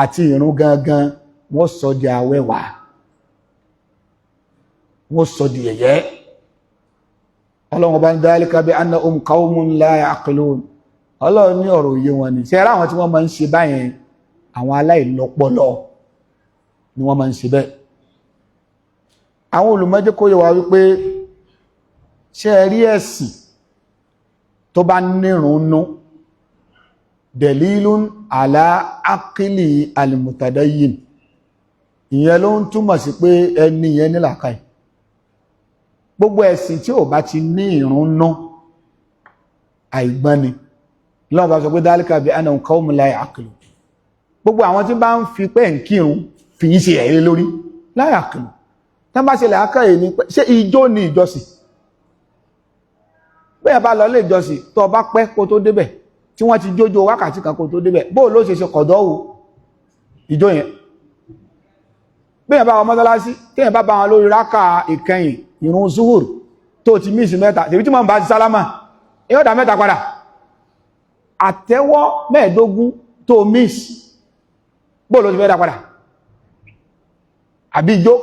àti ìrun gangan wọ́n sọ di àwẹ́wà wọ́n sọ di yẹ̀yẹ́ Ọlọ́hun Ọba ní dhalika bi annahum qawmun la ya'qilun Ọlọ́run ní ọ̀rọ̀ òye wọn ni ṣe ara àwọn tí wọ́n máa ń ṣe báyẹn àwọn aláìlọ́pọlọ ni wọ́n máa ń ṣe bẹ́ẹ̀ àwọn olùmọ́jẹ́ kó yẹ wá wípé ṣé ẹ rí ẹ̀sìn tó bá nírun nú dalilun ala aqli al-mutadayyin ìyẹn ló ń túmọ̀ sí pé ẹni yẹn ní làákàyè gbogbo ẹ̀sìn tí ò bá ti ní ìrun nú àìgbọ́n ni lọ́wọ́ bá sọ pé dhalika bi annahum qawmun la ya'qilun gbogbo àwọn tí bá ń fi pé ń kírun fi ń ṣe ẹ̀rẹ́ lórí la ya'qilun tán bá ṣe làákàyè ní pé ṣé ijó ní ìjọsìn bẹ́ẹ̀ bá lọ lé ìjọsìn tó bá pẹ́ kó tó débẹ̀ tí wọ́n ti jójó wákàtí kan kó tó débẹ̀ bóò ló ṣe kọ̀dọ́wò ìjó yẹn bẹ́ẹ̀ bá wọn mọ́sálásí téèyàn bá bá wọn lórí rákà ìkẹyìn ìrun zuhur tó ti mísì mẹ́ta tèbí tí wọ́n bá ti sálámà yóò dá mẹ́ta padà àtẹ́wọ́ mẹ́ẹ̀ẹ́dógún tó mísì bóò ló ti fẹ́ dá padà àbí ijó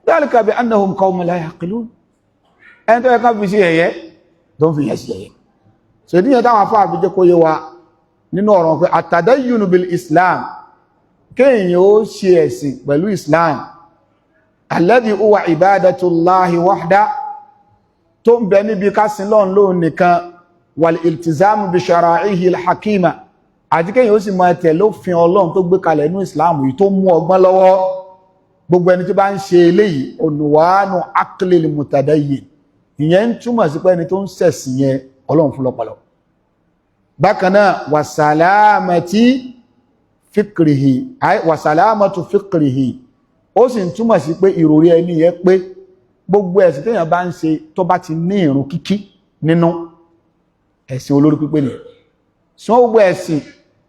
dhalika bi annahum qawmun la yaqilun ẹni tó yẹ ká fi sí ẹ̀yẹ tó ń fi yẹ sí ẹ̀yẹ so ìdíyẹ táwọn afáà fi jẹ́ kó yé wa nínú ọ̀rọ̀ pé at-tadayyun bil islam kéèyàn ó ṣe ẹ̀sìn pẹ̀lú islam alladhi huwa ibadatullahi wahda tó ń bẹ níbi kásìn lọ́n lóun nìkan wal iltizamu bi shara'ihi al-hakima àti kéèyàn ó sì máa tẹ̀ lófin ọlọ́run tó gbé kalẹ̀ nínú islam yìí tó mú ọgbọ́n lọ́wọ́ gbogbo ẹni tí bá ń ṣe eléyìí onuwanu aqlil mutadayyin ìyẹn ń túmọ̀ sí pé ẹni tó ń ṣẹ̀sìn yẹn ọlọ́run fún lọ́pọlọ bákan náà wàsàlámàtù fíkìrìhì ó sì ń túmọ̀ sí pé ìròrí ẹni yẹn pé gbogbo ẹ̀sìn téèyàn bá ń ṣe tó bá ti ní ìrun kíkí nínú ẹ̀sìn olórí pípé nìyẹn sọ gbogbo ẹ̀sìn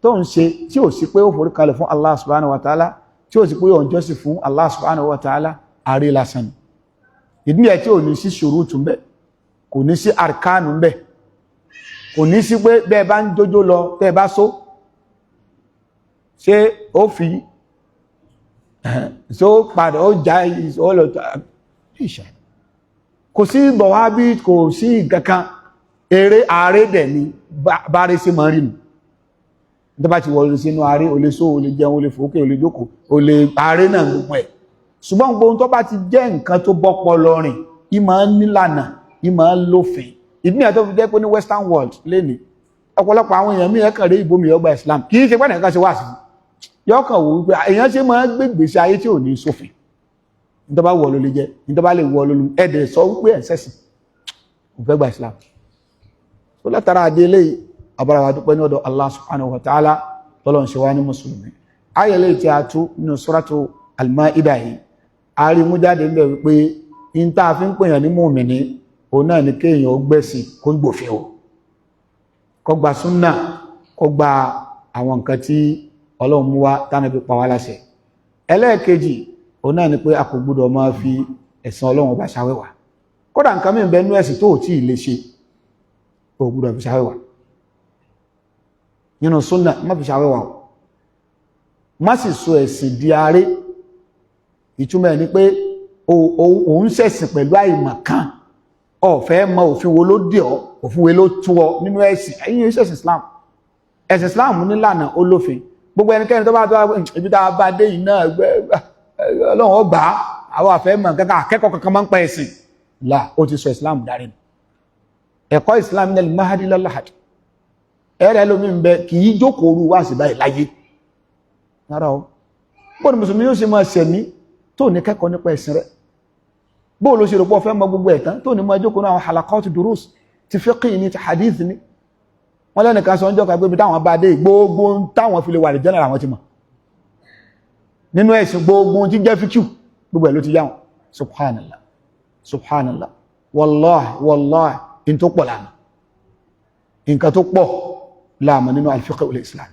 tó ń ṣe tí ò sí pé ó forí kalẹ̀ fún Allah subhanahu wa ta'ala tí ó sì pé òun jọ́sìn fún Allah subhanahu wa ta'ala àrí lásán ìdí ẹ̀ tí ò ní sí ṣùrútù ńbẹ̀ kò ní sí arkanu ńbẹ̀ kò ní sí pé bẹ́ẹ̀ bá ń jójó lọ tẹ́ bá só ṣé ó fi so padà ó já ìṣọ́lọ̀tọ̀ ìṣẹ́ kò sí bọ̀wá bí kò sí kankan eré ààrẹ dẹ̀ ni bá rí sí mọ́ rí nù tó bá ti wọlé sínú ààrẹ o lè só o lè jẹun o lè fòókè o lè jókòó o lè ààrẹ náà gbogbo ẹ̀ ṣùgbọ́n gbogbo tó bá ti jẹ́ nǹkan tó bọ́pọ̀ lọ́rìn ìmọ̀ nílànà ìmọ̀ lófin ìdí nìyẹn tó fi jẹ́ pé ní western world lénìí ọ̀pọ̀lọpọ̀ àwọn èèyàn míì kàn rí ìbomi ọgbà Islam kì í ṣe pẹ́ nìkan ṣe wá sí yọkàn wò wípé èèyàn ṣe máa ń gbé ìgbésí ayé tí ò ní sófin ní tó bá wọ̀ ló lè jẹ́ ní tó bá lè wọ̀ ló lè ẹ̀dẹ̀ sọ wípé ẹ̀sẹ̀sìn kò fẹ́ gba Islam tó látara adé eléyìí abárawa dúpẹ́ ní ọ̀dọ̀ Allah subhanahu wa ta'ala tọ́lọ́n ṣe wá ní mùsùlùmí ayẹlẹ́ tí a tú nínú suratu al-Ma'idah yìí a rí mú jáde níbẹ̀ wípé in tá a fi ń pèèyàn ní mùmìnì òun náà ni kéèyàn ó gbẹ̀sìn kó gbòfin o kó gba súnnà kó gba àwọn nǹkan tí Ọlọ́run mú wá tánàbí pa wá láṣẹ. Ẹlẹ́ẹ̀kejì òun náà ni pé a kò gbọdọ̀ máa fi ẹ̀sìn Ọlọ́run ọba ṣàwẹ́wà. Kódà nǹkan mìíràn bẹ́ẹ̀ nú ẹ̀sìn tó tí ì lè ṣe kò gbọdọ̀ fi ṣàwẹ́wà. Nínú súnnà má fi ṣàwẹ́wà o. Má sì sọ ẹ̀sìn di aré. Ìtumọ̀ ẹ̀ ni pé òun ṣẹ̀sìn pẹ̀lú àìmọ̀ kan. Ọ̀fẹ́ mọ òfin wo ló dé ọ, òfin wo ló tú ọ nínú ẹ̀sìn. Ẹ̀yin ẹ̀sìn Islam. Ẹ̀sìn Islam nílànà olófin. Gbogbo ẹnikẹ́ni tó bá tó ibi tá a bá dé yìí náà Ọlọ́run ó gbà àwọn àfẹ́ mọ̀ kankan akẹ́kọ̀ọ́ kankan máa ń pa ẹ̀sìn. Là ó ti sọ Islam dárí. Ẹ̀kọ́ Islam ní al-mahdi ila al-lahad. Ẹ̀rẹ́ lómi ń bẹ kì í jókòó orú wá sí báyìí láyé. Rárá o. Bó ni Mùsùlùmí yóò ṣe máa ṣẹ̀mí tó ní kẹ́kọ̀ọ́ nípa ẹ̀sìn rẹ̀. Bó ló ṣe rò pọ̀ fẹ́ mọ gbogbo ẹ̀tàn tó ní máa jókòó náà halaqat durus ti fiqh ní ti hadith ní. Wọ́n lẹ́nìkan sọ ń jọ́ka pé bí táwọn bá dé gbogbo táwọn fi lè wà lè jẹ́ náà àwọn ti mọ̀. Nínú ẹ̀sìn gbogbo tí jẹ́ fíkíù gbogbo ẹ̀ ló ti yá wọn. Subhanallah. Subhanallah. Wallahi, wallahi, in tó pọ̀ láàmà. Nǹkan tó pọ̀ láàmà nínú al-fiqh al-islam.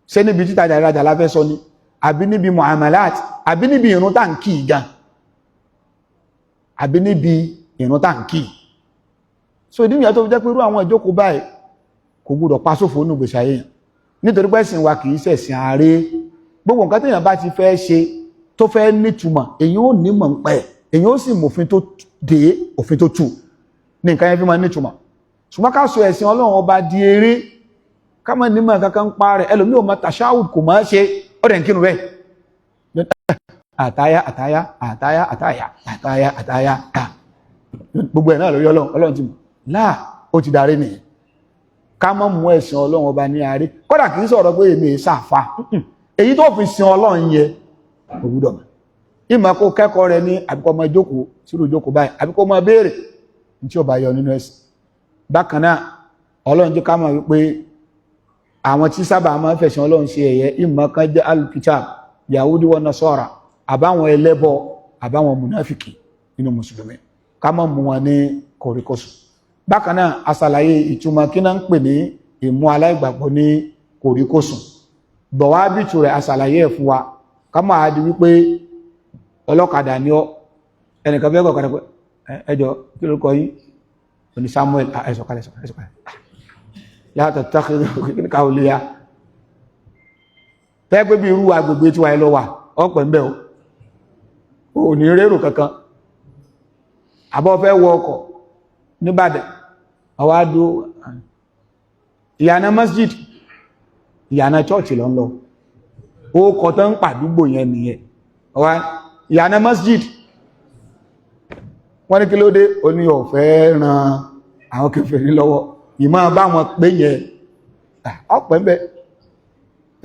Ṣé níbi títà ìrajà láfẹ́ sọ ni, àbí níbi muamalat, àbí níbi ìrun tá ń kí gan. Àbí níbi ìrun tá ń kí. So ìdí nìyẹn tó fi jẹ́ pé irú àwọn ìjókòó báyìí kò gbọdọ̀ pa sófo nínú ìgbésí ayé yẹn. Nítorí pé ẹ̀sìn wa kì í ṣẹ̀sìn ààrẹ. Gbogbo nǹkan téèyàn bá ti fẹ́ ṣe tó fẹ́ nítumọ̀, èyí ó nímọ̀ ń pẹ́, èyí ó sì mòfin tó dé òfin tó tù ní nǹkan yẹn fi máa nítumọ̀. Ṣùgbọ́n ká sọ ẹ̀sìn Ọlọ́run ọba di eré, ká má nímọ̀ kankan ń pa rẹ̀, ẹlòmíì ò mọ tashahud kò máa ṣe ọ̀dẹ̀ ń kírun rẹ̀. Àtáyá, àtáyá, àtáyá, àtáyá, àtáyá, àtáyá, gbogbo ẹ̀ náà lórí Ọlọ́run ti mọ̀. Láà, ó ti darí nìyẹn. Ká má mú ẹ̀sìn Ọlọ́run ọba ní ààrẹ. Kódà kì í sọ̀rọ̀ pé èmi ṣàfà. Èyí tó fi sin Ọlọ́run yẹ òwúdọ̀ mọ̀. Ìmọ̀ kó kẹ́kọ̀ọ́ rẹ ní àbíkọ́ ọmọ ìjókòó sírò ìjókòó báyìí, àbíkọ́ ọmọ béèrè tí ó bá yọ nínú ẹ̀sìn. Bákan náà, Ọlọ́run jẹ́ ká mọ̀ wípé àwọn tí sábà máa ń fẹ̀sìn Ọlọ́run ṣe ẹ̀yẹ ìmọ̀ kan jẹ́ al-kitab, Yahudi wa Nasara, àbáwọn ẹlẹ́bọ, àbáwọn munafiki nínú Mùsùlùmí. Ká má mú wọn ní kòríkòsùn. Bákan náà, asàlàyé ìtumọ̀ kí náà ń pè ní ìmú aláìgbàgbọ́ ní kòríkòsùn. Bọ̀wá bìtù rẹ̀ asàlàyé ẹ̀ fún wa. Ká máa di wípé ọlọ́kadà ní ọ ẹnìkan fẹ́ gọ̀kadà pé ẹjọ́ kí ló kọ yí oní Samuel ẹ̀sọ̀kalẹ̀ yàtọ̀ tàkìrí káwọlẹ́yà tẹ́gbẹ́ bí irú agbègbè tí wà ẹ lọ wà ọpẹ̀ ń bẹ̀ ò ní rérò kankan àbọ́ fẹ́ wọ ọkọ̀ níbàdàn ọwádó ìyànà masjid ìyànà church lọ ń lọ ó kọ tán pàdúgbò yẹn nìyẹn ìyànà masjid wọ́n ní kí ló dé ó ní ọ̀fẹ́ ran àwọn kèfèrí lọ́wọ́ ìmọ̀ bá wọn pé yẹ ọ̀pẹ́ mẹ́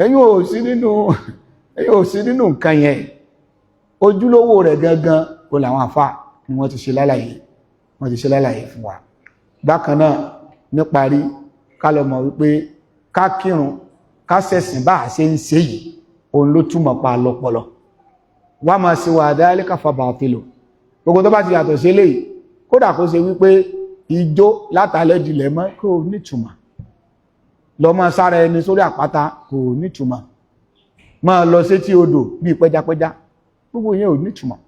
ẹ̀yin ò sí nínú nǹkan yẹn ojúlówó rẹ̀ gangan ó làwọn àfà ni wọ́n ti ṣe lálàyé fún wa. Bákan náà níparí ká lọ mọ̀ wípé ká kírun ká ṣẹ̀sìn bá ṣe ń ṣe yìí òun ló túmọ̀ pa lọ́pọlọ wá máa ṣe wà dáálé káfà bàtìlò gbogbo tó bá ti yàtọ̀ sí eléyìí kódà kó ṣe wípé ijó látàlẹ́ dìlẹ̀ mọ́ kò nítumọ̀ lọ máa sára ẹni sórí àpáta kò nítumọ̀ máa lọ sétí odò bí pẹjapẹja gbogbo yẹn ò nítumọ̀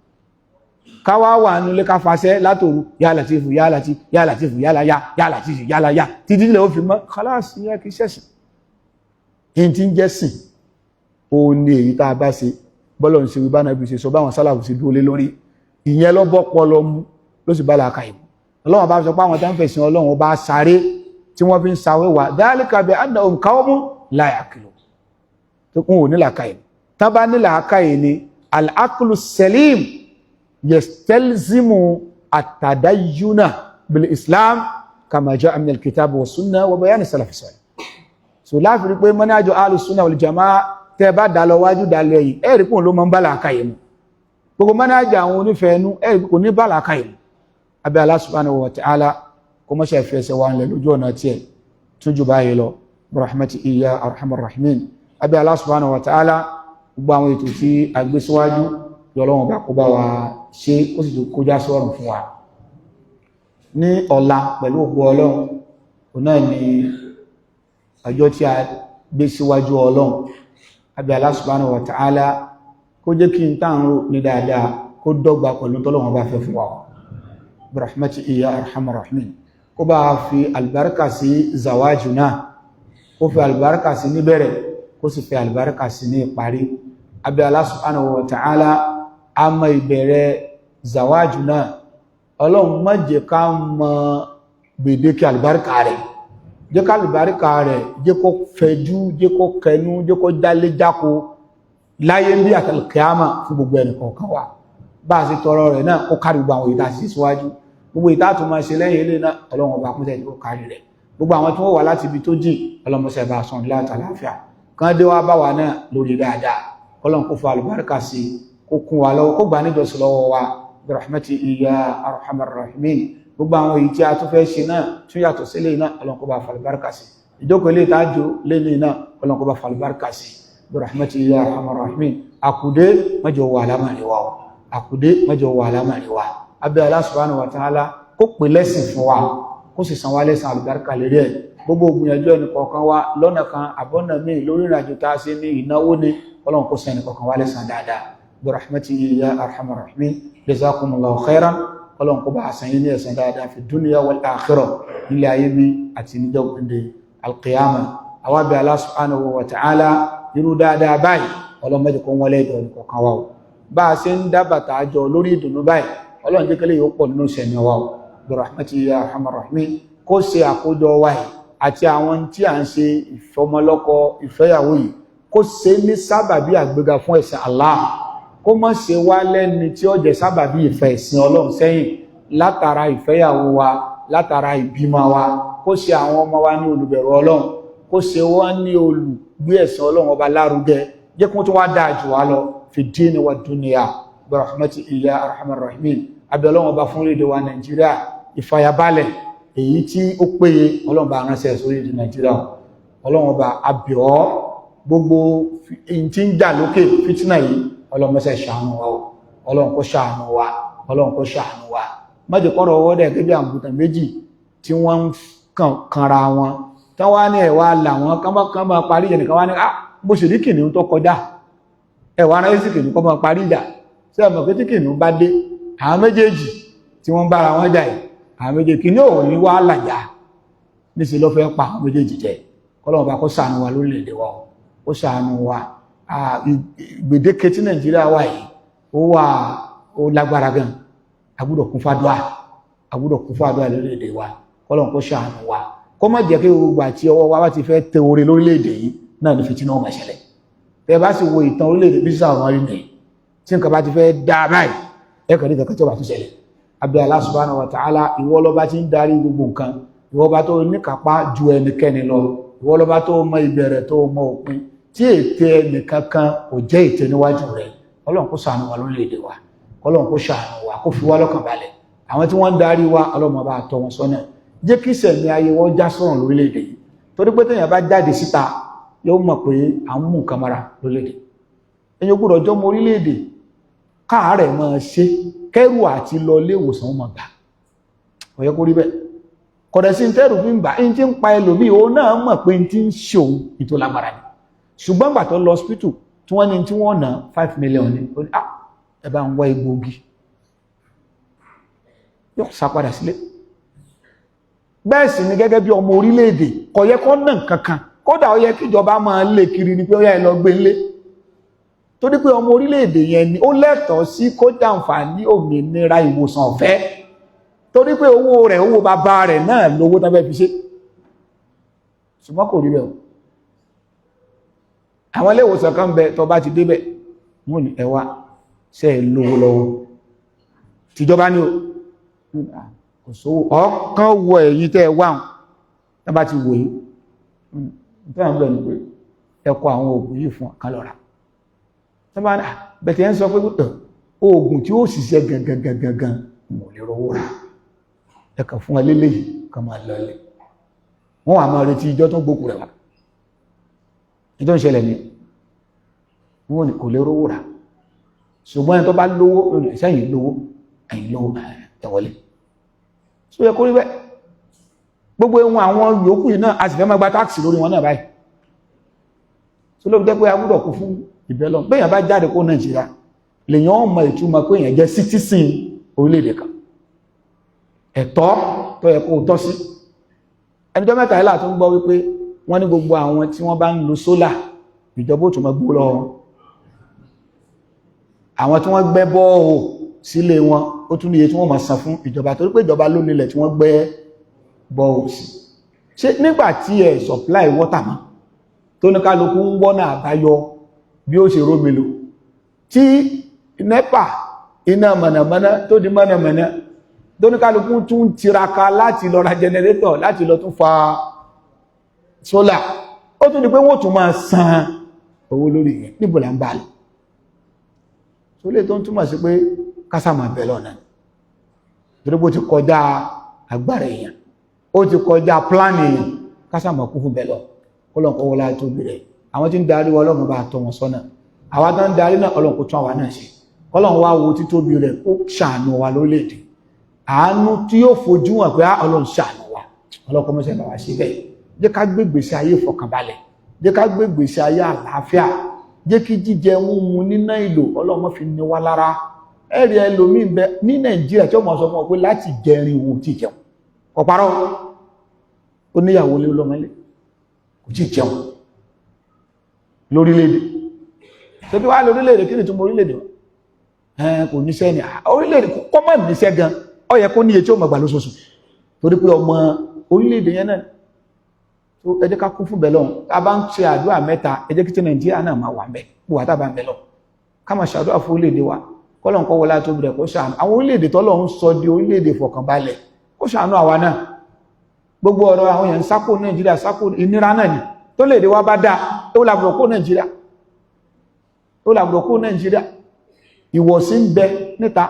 káwá wà nílé ká fàṣẹ látòru ya Latifu ya Latifu ya Latifu ya la ya Latifu ya la ya títí lè ó fi mọ́ kálásì yẹn kì í ṣẹ̀sìn in ti ń jẹ́sìn ó ní èyí tá a bá ṣe bọ́lọ̀ ń ṣe wí bá náà bí ṣe sọ báwọn sálàfù sí dúró lé lórí ìyẹn lọ́bọ̀ pọlọ mú ló sì bá làákà ìmú ọlọ́wọ́n bá sọ pé àwọn tán fẹ̀sìn ọlọ́run bá sáré tí wọ́n fi ń sawé wà dhalika bi annahum qawmun la ya'qilun tó kún ò ní làákà ìmú tán bá ní làákà yìí ni al-aqlu salim yastalzimu at-tadayyuna bil islam kama ja'a min al-kitab wa sunnah wa bayan salaf salih so láfi rí pé manhaju ahlus sunnah wal jamaa tẹ́ bá dá lọ wájú dá lọ yìí ẹ̀rí pé ló mọ́ ń bá làákà ìmú gbogbo manhaju àwọn onífẹ̀ẹ́ ẹnu ẹ̀rí pé kò ní bá làákà ìmú abẹ́ Allah subhanahu wa ta'ala kó mọ́ ṣe fẹ́ẹ̀ṣẹ̀ wà nílẹ̀ lójú ọ̀nà tí ẹ̀ tún jù báyìí lọ rahmati iya arhamar rahimin abẹ́ Allah subhanahu wa ta'ala gbogbo àwọn ètò tí a gbé síwájú yọlọ́wọ́n bá kó bá wa ṣe ó sì tó kójá sọ́rùn fún wa ní ọ̀la pẹ̀lú òkú ọlọ́run náà ni ọjọ́ tí a gbé síwájú Ọlọ́run. Àbí Allah subhanahu wa ta'ala kó jẹ́ kí n tàn rò ní dáadáa kó dọ́gba pẹ̀lú tọ́lọ́run bá fẹ́ fún wa bi rahmatihi ya arhamar rahimin. Kó bá fi albarka sí zawajuna, kó fi albarka sí níbẹ̀rẹ̀, kó sì fi albarka sí ní ìparí. Àbí Allah subhanahu wa ta'ala a mọ ìbẹ̀rẹ̀ zawajuna, Ọlọ́run má jẹ́ ká mọ gbèdéke albarka rẹ̀, jẹ́ ká albarka rẹ̀ jẹ́ kó fẹ̀jú, jẹ́ kó kẹnu, jẹ́ kó dálé jákó láyé bí àtàlùkìyàmà fún gbogbo ẹnì kọ̀ọ̀kan wa. Bá a sì tọrọ rẹ̀ náà kó kárí gbogbo àwọn ìta sí síwájú, gbogbo ìta tó máa ṣe lẹ́yìn ilé náà Ọlọ́run ọba kúnṣẹ́ tí ó kárí rẹ̀. Gbogbo àwọn tí wọ́n wà láti ibi tó jìn Ọlọ́run mọ́sẹ̀ bá sọ̀rọ̀ láti àlàáfíà kan dé wá bá wa náà lórí dáadáa. Ọlọ́run kó fa àlùbáríkà sí, kó kún wa lọ́wọ́, kó gbà níjọsìn lọ́wọ́ wa bi rahmatihi ya arhamar rahimin. Gbogbo àwọn èyí tí a tún fẹ́ ṣe náà tún yàtọ̀ sílé náà Ọlọ́run kó bá fa àlùbáríkà sí. Ìjókòó ilé ìtajú lẹ́ni náà Ọlọ́run kó bá fa àlùbáríkà sí bi rahmatihi ya arhamar rahimin. Àkùdé mẹ́jọ wà lámàrí wa, àkùdé mẹ́jọ wà lámàrí wa. Abẹ́ Allah subhanahu wa ta'ala kó pè lẹ́sìn fún wa, kó sì san wá lẹ́san àlùbáríkà lérí ẹ̀. Gbogbo ògbìyànjú ẹnì kọ̀ọ̀kan wa lọ́nà kan àbọ́nà míì lórí ìrìnàjò tá a ṣe ní ìnáwó ní Ọlọ́run kó san ẹnì kọ̀ọ̀kan wá lẹ́san dáadáa bi rahmatihi ya arhamar rahimin. Jazakumullahu khairan. Ọlọ́run kó bá san yín ní ẹ̀san dáadáa fi dunya wal akhirah, nílé ayé bí àti níjọ́ gbẹ̀ndé alqiyama. Àwa bẹ̀ Allah subhanahu wa ta'ala irú dáadáa báyìí Ọlọ́run mẹ́jọ kó wọlé ìdọ̀ ẹnì kọ̀ọ̀kan wa o. Bá a ṣe ń dábàtà àjọ lórí ìdùnnú báyìí Ọlọ́run jẹ́ kẹ́lẹ́ yóò pọ̀ nínú ìṣẹ̀mí wa o bi rahmatihi ya arhamar rahimin. Kó ṣe àkójọ wa yìí àti àwọn tí à ń ṣe ìfọmọlọ́kọ ìfẹ́yàwó yìí kó ṣe ní sábàbí àgbéga fún ẹ̀sìn Allah. Kó má ṣe wá lẹ́ni tí ó jẹ́ sábàbí ìfẹ́ ẹ̀sìn Ọlọ́run sẹ́yìn látara ìfẹ́yàwó wa, látara ìbímọ wa. Kó ṣe àwọn ọmọ wa ní olùbẹ̀rù Ọlọ́run, kó ṣe wọ́n ní olùgbé ẹ̀sìn Ọlọ́run ọba lárugẹ, jẹ́ kó tún wá dáa jù wá lọ fi dini wa dunya bi rahmatihi ya arhamar rahimin. Àbí Ọlọ́run ọba fún orílẹ̀-èdè wa Nàìjíríà ìfàyàbalẹ̀ èyí tí ó péye Ọlọ́run bá ránṣẹ́ sórí èdè Nàìjíríà. Ọlọ́run ọba àbẹ̀ ọ́ gbogbo èyí tí ń jà lókè fìtínà yìí Ọlọ́run mẹ́sẹ̀ ṣàánú wa o. Ọlọ́run kó ṣàánú wa, Ọlọ́run kó ṣàánú wa. Má jẹ́ kọ́rọ̀ ọwọ́ dẹ̀ gẹ́gẹ́ bí àgùntàn méjì tí wọ́n ń kanra wọn tán wá ní ẹ̀wà làwọn kán máa parí ìjà nìkan wá ní bó ṣe rí kìnìún tó kọjá ẹ̀wà ara sí kìnìún kọ́ máa parí ìjà sí ọmọ pé tí kìnìún bá dé àwọn méjèèjì tí wọ́n bára wọn jà yìí àwọn méjèèjì kìnìún ò ní wá làjà níṣẹ́ ló fẹ́ pa àwọn méjèèjì jẹ. Kọ́lọ́run bá kó ṣàánú wa lórílẹ̀-èdè wa ó ṣàánú wa. Gbèdéke tí Nàìjíríà wà yìí ó lágbára gan, agbúdọ̀ kún fàdúrà lórílẹ̀-èdè wa. Kọ́lọ́run kó ṣàánú wa, kó má jẹ́ kí gbogbo àti ọwọ́ wa ti fẹ́ tẹ orí lórílẹ̀-èdè yìí náà ní fìtínà ọmọ ìṣẹ̀lẹ̀. Tẹ́ bá sì wo ìtàn orílẹ̀-èdè bí sáwọn rí nìyí tí nǹkan bá ti fẹ́ dá báyìí ẹ̀kọ́ ní kankan tí ó bá tún ṣẹlẹ̀. Àbí Allah subhanahu wa ta'ala ìwọ lọ́ba tí ń darí gbogbo nǹkan, ìwọ bá tó níkàpá ju ẹnikẹ́ni lọ, ìwọ lọ́ba tó mọ ìbẹ̀rẹ̀ tó mọ òpin, tí ète ẹnìkankan kò jẹ́ ète níwájú rẹ̀. Ọlọ́run kó ṣàánú wa lórílẹ̀-èdè wa, Ọlọ́run kó ṣàánú wa, kó fi wá lọ́kàn balẹ̀. Àwọn tí wọ́n ń darí wa Ọlọ́run bá tọ́ wọn sọ́nà, jẹ́ kí ìṣẹ̀mí ayé wọn já sọ̀rọ̀ lórílẹ̀-èdè yìí. Torí pé téèyàn bá jáde síta yóò mọ̀ pé à ń mú nǹkan mọ́ra lórílẹ̀-èdè. Ẹ̀yin gbọ́dọ̀ jọ mọ orílẹ̀-èdè káàárẹ̀ máa ṣe kẹ́rù àti lọ ilé ìwòsàn wọn gbà. Ó yẹ kó rí bẹ́ẹ̀. Kọ̀dẹ̀ sí tẹ́rù fi ń gbà ń tí ń pa ẹlòmíì ó náà mọ̀ pé ń tí ń ṣe òun ìtò lágbára ni. Ṣùgbọ́n gbà tó lọ hospital tí wọ́n ní tí wọ́n ná 5 million ní ó ní ẹ bá ń wá egbòogi yóò sá padà sílé. Bẹ́ẹ̀ sì ni gẹ́gẹ́ bí ọmọ orílẹ̀-èdè kò yẹ kó ná kankan, kódà ó yẹ kí ìjọba máa lé kiri ni pé ó yá ẹ lọ gbé ńlé. Torí pé ọmọ orílẹ̀-èdè yẹn ni ó lẹ́tọ̀ọ́ sí kó jàǹfààní òmìnira ìwòsàn ọ̀fẹ́, torí pé owó rẹ̀ owó bàbá rẹ̀ náà lówó tán fẹ́ fi ṣe. Ṣùgbọ́n kò rí bẹ́ẹ̀ o. Àwọn ilé ìwòsàn kan bẹ tó bá ti débẹ̀ wọ́n ní ẹ wá ṣe é lówó lọ́wọ́ tìjọba ní o kò sówó ọ̀kan wọ èyí tẹ́ ẹ wá wọn tán bá ti wò yí tẹ́ àwọn bẹ̀rẹ̀ pé ẹkọ àwọn oògùn yìí fún ọ̀kan lọ́ra tán bá bẹ̀tẹ̀ ń sọ pé oògùn tí ó ṣiṣẹ́ gangan mò lè rówó rà ẹkà fún ẹlẹ́lẹ́ yìí kan máa lọlẹ̀ wọ́n wà máa retí ìjọ tó gbókù rẹ̀ wá ìjọ ń ṣẹlẹ̀ ní wọ́n ní kò lè rówó rà ṣùgbọ́n ẹni tó bá lówó sẹ́yìn lówó ẹ̀yìn lówó ẹ̀wọlé so yẹ kó rí bẹ́ẹ̀ gbogbo ohun àwọn yòókù yìí náà a sì fẹ́ máa gba táàkì lórí wọn náà báyìí tó ló jẹ́ pé a gbọ́dọ̀ kú fún ìbẹ́lọ́n bẹ́yàn bá jáde kó Nàìjíríà lèyàn mọ ìtumọ̀ pé èyàn jẹ́ citizen orílẹ̀-èdè kan ẹ̀tọ́ tó yẹ kó tọ́ sí ẹnìjọ́ mẹ́ta ilá tó ń gbọ́ wípé wọ́n ní gbogbo àwọn tí wọ́n bá ń lo sólà ìjọba òtún mọ́ gbó lọ àwọn tí wọ́n gbẹ́ bọ́ọ̀hù sílé wọn ó tún níye tí wọ́n máa san fún ìjọba torí pé ìjọba ló nílẹ̀ tí wọ́n gbẹ́ bọ́ọ̀hù sí ṣé nígbà tí ẹ̀ supply water mọ́ tó ní kálukú ń wọ́nà àbáyọ bí ó ṣe rómìlò tí NEPA iná mọ̀nàmọ́ná tó di mọ̀nàmọ́ná tó ní kálukú tún tiraka láti lọ ra generator láti lọ tún fa sólà ó tún di pé wọ́n tún máa san owó lórí yẹn níbo là ń bá lọ tó lè tó ń túmọ̀ sí pé kásàmà bẹ̀lọ̀ náà torí bó ti kọjá agbára èèyàn ó ti kọjá plan èèyàn kásàmà kú fún bẹ̀lọ̀ kọ́lọ̀kọ́ wọlá tó bẹ̀rẹ̀ àwọn tí ń darí wa Ọlọ́run bá tọ́ wọn sọ́nà àwọn tó ń darí náà Ọlọ́run kó tún àwa náà ṣe Ọlọ́run wá wo títóbi rẹ̀ ó ṣàánú wa lórílẹ̀-èdè àánú tí yóò fojú hàn pé Ọlọ́run ṣàánú wa ọlọ́kọ́ mọ́sẹ̀ bá wa ṣe bẹ́ẹ̀ jẹ́ ká gbé ìgbésí ayé ìfọkànbalẹ̀ jẹ́ ká gbé ìgbésí ayé àlàáfíà jẹ́ kí jíjẹ mímu níná ìlò Ọlọ́run fi ní wa lára ẹ̀rí ẹlòmíín bẹ ní Nàìjíríà tí ó mọ̀ sọ fún ọ pé láti jẹrin òun ti jẹun ọ̀parọ́ ó níyàwó lé lọ́mọlé kò tí jẹun lórílẹ̀-èdè tó bí wá lórílẹ̀-èdè kí ni tó mọ orílẹ̀-èdè kò níṣẹ́ ni orílẹ̀-èdè kọ́mọ̀ níṣẹ́ gan ó yẹ kó níye tí ó mọ̀ gbà lóṣooṣù torí pé ọmọ orílẹ̀-èdè yẹn náà tó ẹ jẹ́ ká kún fún bẹ̀lọ́n tá bá ń ṣe àdúrà mẹ́ta ẹ jẹ́ kí tí Nàìjíríà náà máa wà mẹ́ bó wà tá bá ń bẹ̀lọ́n ká máa ṣàdúrà fún orílẹ̀-èdè wa kọ́lọ̀n kọ́ wọlá tó bẹ̀rẹ̀ kó ṣàánú àwọn orílẹ̀-èdè tọ́lọ́run sọ di orílẹ̀-èdè fọkànbalẹ̀ kó ṣàánú àwa náà gbogbo ọ̀rọ̀ àwọn èèyàn sákò Nàìjíríà sákò ìnira náà ni tó lè dé wá bá dáa ó làbùrọ̀ kó Nàìjíríà ó làbùrọ̀ kó Nàìjíríà ìwọ̀sí ń bẹ níta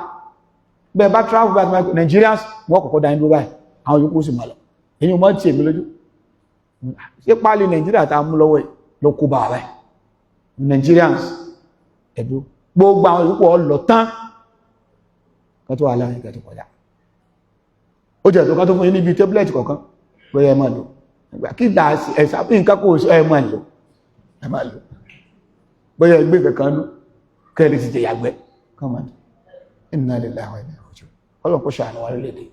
bẹ́ẹ̀ bá travel back to Nigerians wọ́n kọ̀kọ́ dá inú báyìí àwọn yòókù sì máa lọ èyí mọ́ tí èmi lójú ṣé pálí Nàìjíríà tá a mú lọ́wọ́ ló kó bá wa Nigerians ẹ̀dọ́ gbogbo àwọn yòókù ọlọ tán kan tó wà láàrin kan tó kọjá ó jẹ́ tó kan tó fún yín níbi tablet kọ̀ọ̀kan bóyá ẹ máa lò kí dà ẹ̀sà nǹkan kò sọ ẹ máa lò bóyá ẹgbẹ́ kankan lú kẹ́lẹ̀ ti jẹ yàgbẹ́ kọ́mọ̀dé inna lillahi wa inna ilaihi raji'un ọlọ́run kó ṣàánú wa lórílẹ̀-èdè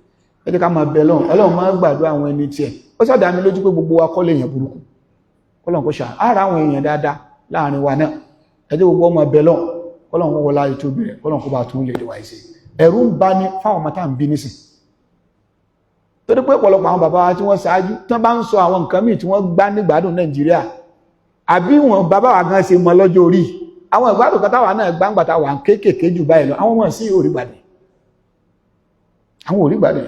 ẹ jẹ́ ká máa bẹ lọ́run ọlọ́run máa gbàdúrà àwọn ẹni tí ẹ̀ ó sọ́dá mi lójú pé gbogbo wa kọ́ lè èèyàn burúkú ọlọ́run kó ṣàánú ara àwọn èèyàn dáadáa láàrin wa náà ẹ jẹ́ gbogbo ọmọ bẹ lọ́run ọlọ́run kó wọlá ètò ìbẹ̀rẹ̀ ọlọ́run kó bá tún lè wáyé sí ẹ̀rù ń bá ní fáwọn ọmọ tá à ń bí nísìn torí pé ọ̀pọ̀lọpọ̀ àwọn bàbá wa tí wọ́n ṣáájú tán bá ń sọ àwọn nǹkan míì tí wọ́n gbá nígbàdùn Nàìjíríà àbí wọn bàbá wa gan ṣe mọ lọ́jọ́ orí àwọn ìgbádùn kan táwa náà gbáǹgbàtà wà kéékèèké jù báyìí lọ àwọn ọmọ sí orígbàdì àwọn orígbàdì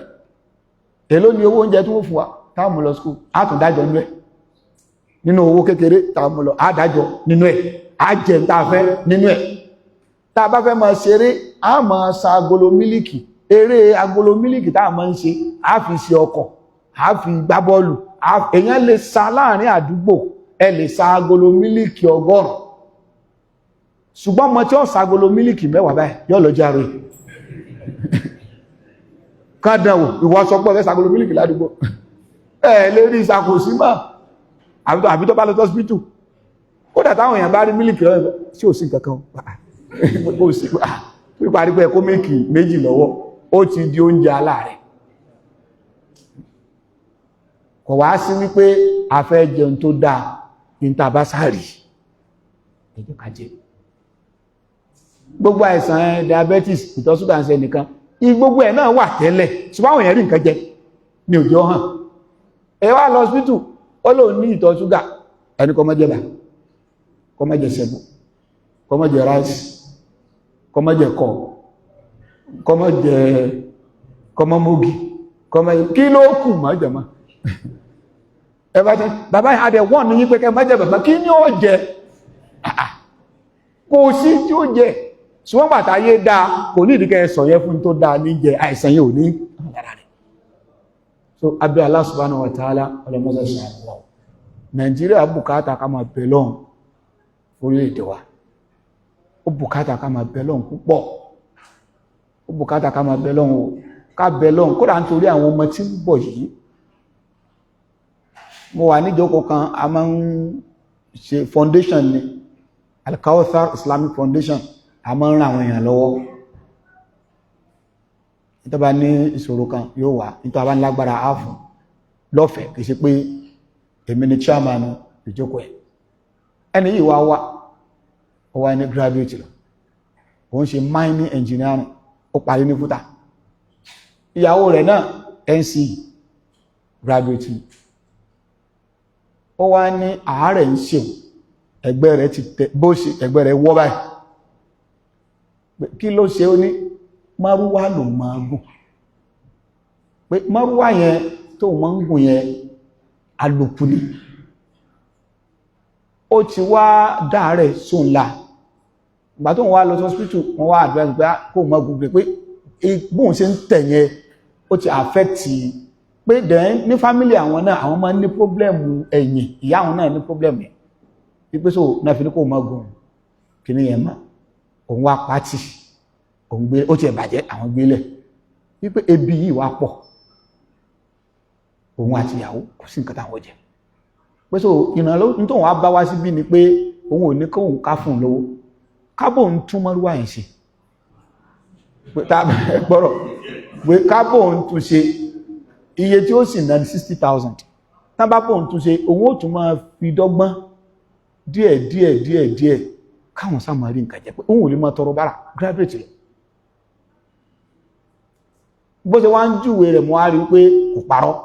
èló ni owó oúnjẹ tí wọ́n fún wa táwọn mú lọ skúl átùndájọ nínú ẹ̀ nínú owó kékeré táwọn mú lọ àdájọ nínú ẹ̀ àjẹ tàfẹ́ nínú ẹ̀ tá a bá fẹ́ máa ṣeré a máa sa agolo mílìkì eré agolo mílìkì táwọn máa ń ṣe a fi ṣe ọkọ̀ a fi gbá bọ́ọ̀lù èèyàn lè sa láàrin àdúgbò ẹ lè sa agolo mílìkì 100 ṣùgbọ́n mọ́ tí ó sagolo mílìkì 10 báyìí yọ́ lọ járó kádàwò ìwọ́sọpọ̀ fẹ́ sagolo mílìkì ládùúgbò ẹ̀ lè rí ìsàkòsí mọ́ àbí tó bá lọ tọ́sípítù kódà táwọn èèyàn bá rí mílìkì lọ́wọ́ sí ò sí kankan píparí pé ẹkó mílìkì 2 lọ́wọ́ ó ti di oúnjẹ aláàrẹ̀ kò wá sí wípé a fẹ́ jẹun tó dáa ìntàbásárì ẹjọ́ ká jẹ gbogbo àìsàn diabetes ìtọ̀ ṣúgà ń ṣe nìkan gbogbo ẹ̀ náà wà tẹ́lẹ̀ ṣùgbọ́n àwọn èèyàn rí nǹkan jẹ ní òjò hàn ẹ wá lọ hospital ó lò ní ìtọ̀ ṣúgà ẹni kó má jẹ bà kó má jẹ sẹ̀mó kó má jẹ ráìsì kó má jẹ kọ kó má jẹ kó má mógi kó má jẹ kí ló kù má jẹ mọ́ ẹ bá tẹ bàbá adẹ wọ́n ní yí pé kẹ má jẹ bàbá kí ni ó jẹ kò sí tí ó jẹ ṣùgbọ́n bàtà yé dáa kò ní ìdíkẹ́ sọ yẹ fún tó dáa ní jẹ àìsàn yóò ní àmàdára rẹ̀ so abẹ́ Allah subhanahu wa ta'ala ọlọ́mọ́sá ṣàlọ́ Nàìjíríà bùkátà ká máa bẹ̀lọ́n orílẹ̀-èdè wa ó bùkátà ká máa bẹ̀lọ́n púpọ̀ ó bùkátà ká máa bẹ̀lọ́n o ká bẹ̀lọ́n kódà nítorí àwọn ọmọ tí ń bọ̀ yìí mo wà níjókòó kan a máa ń ṣe foundation ni Al-Kawthar Islamic Foundation a máa ń ran àwọn èèyàn lọ́wọ́ nítorí bá ní ìṣòro kan yóò wà nítorí bá ní lágbára áàfù lọ́fẹ̀ẹ́ kìí ṣe pé èmi ni chairman ìjókòó ẹ̀ ẹni yìí wá ó wá ní graduate lọ òun ṣe mining engineering ó parí ní fúta ìyàwó rẹ̀ náà NCE graduate ó wá ní àárẹ̀ ń ṣe ẹgbẹ́ rẹ̀ ti tẹ bó ṣe ẹgbẹ́ rẹ̀ wọ́ báyìí kí ló ṣe ó ní márúwá ló máa gùn pé márúwá yẹn tó máa ń gùn yẹn alùpùpù ni ó ti wá dáàrẹ̀ sóńlá ìgbà tó ń wá lọ sí hospital wọ́n wá advice pé kó máa gùn pé bóun ṣe ń tẹ̀ yẹn ó ti affect pé then ní family àwọn náà àwọn máa ń ní problem ẹ̀yìn ìyá àwọn náà ní problem yẹn wípé so náà fi ní kó máa gùn kí ni yẹn mọ́ òun wá pàtì òun gbé ó ti ẹ̀ bàjẹ́ àwọn gbélẹ̀ wípé ebi yìí wá pọ̀ òun àti ìyàwó kò sí nǹkan táwọn jẹ pé so ìrànlọ́wọ́ ní tóun wá bá wá síbí ni pé òun ò ní kóun ká fún un lówó kábò ń tún mọ́rúwá yẹn ṣe pé tábà gbọ́rọ̀ pé kábò ń tún ṣe iye tí ó sì ná 60,000 tábà bò ń tún ṣe òun ó tún máa fi dọ́gbọ́n díẹ̀ káwọn sáà rí nǹkan jẹ pé òun ò lè máa tọrọ bára graduate rẹ̀ bó ṣe wá ń júwe rẹ̀ mọ́ á rí pé kò parọ́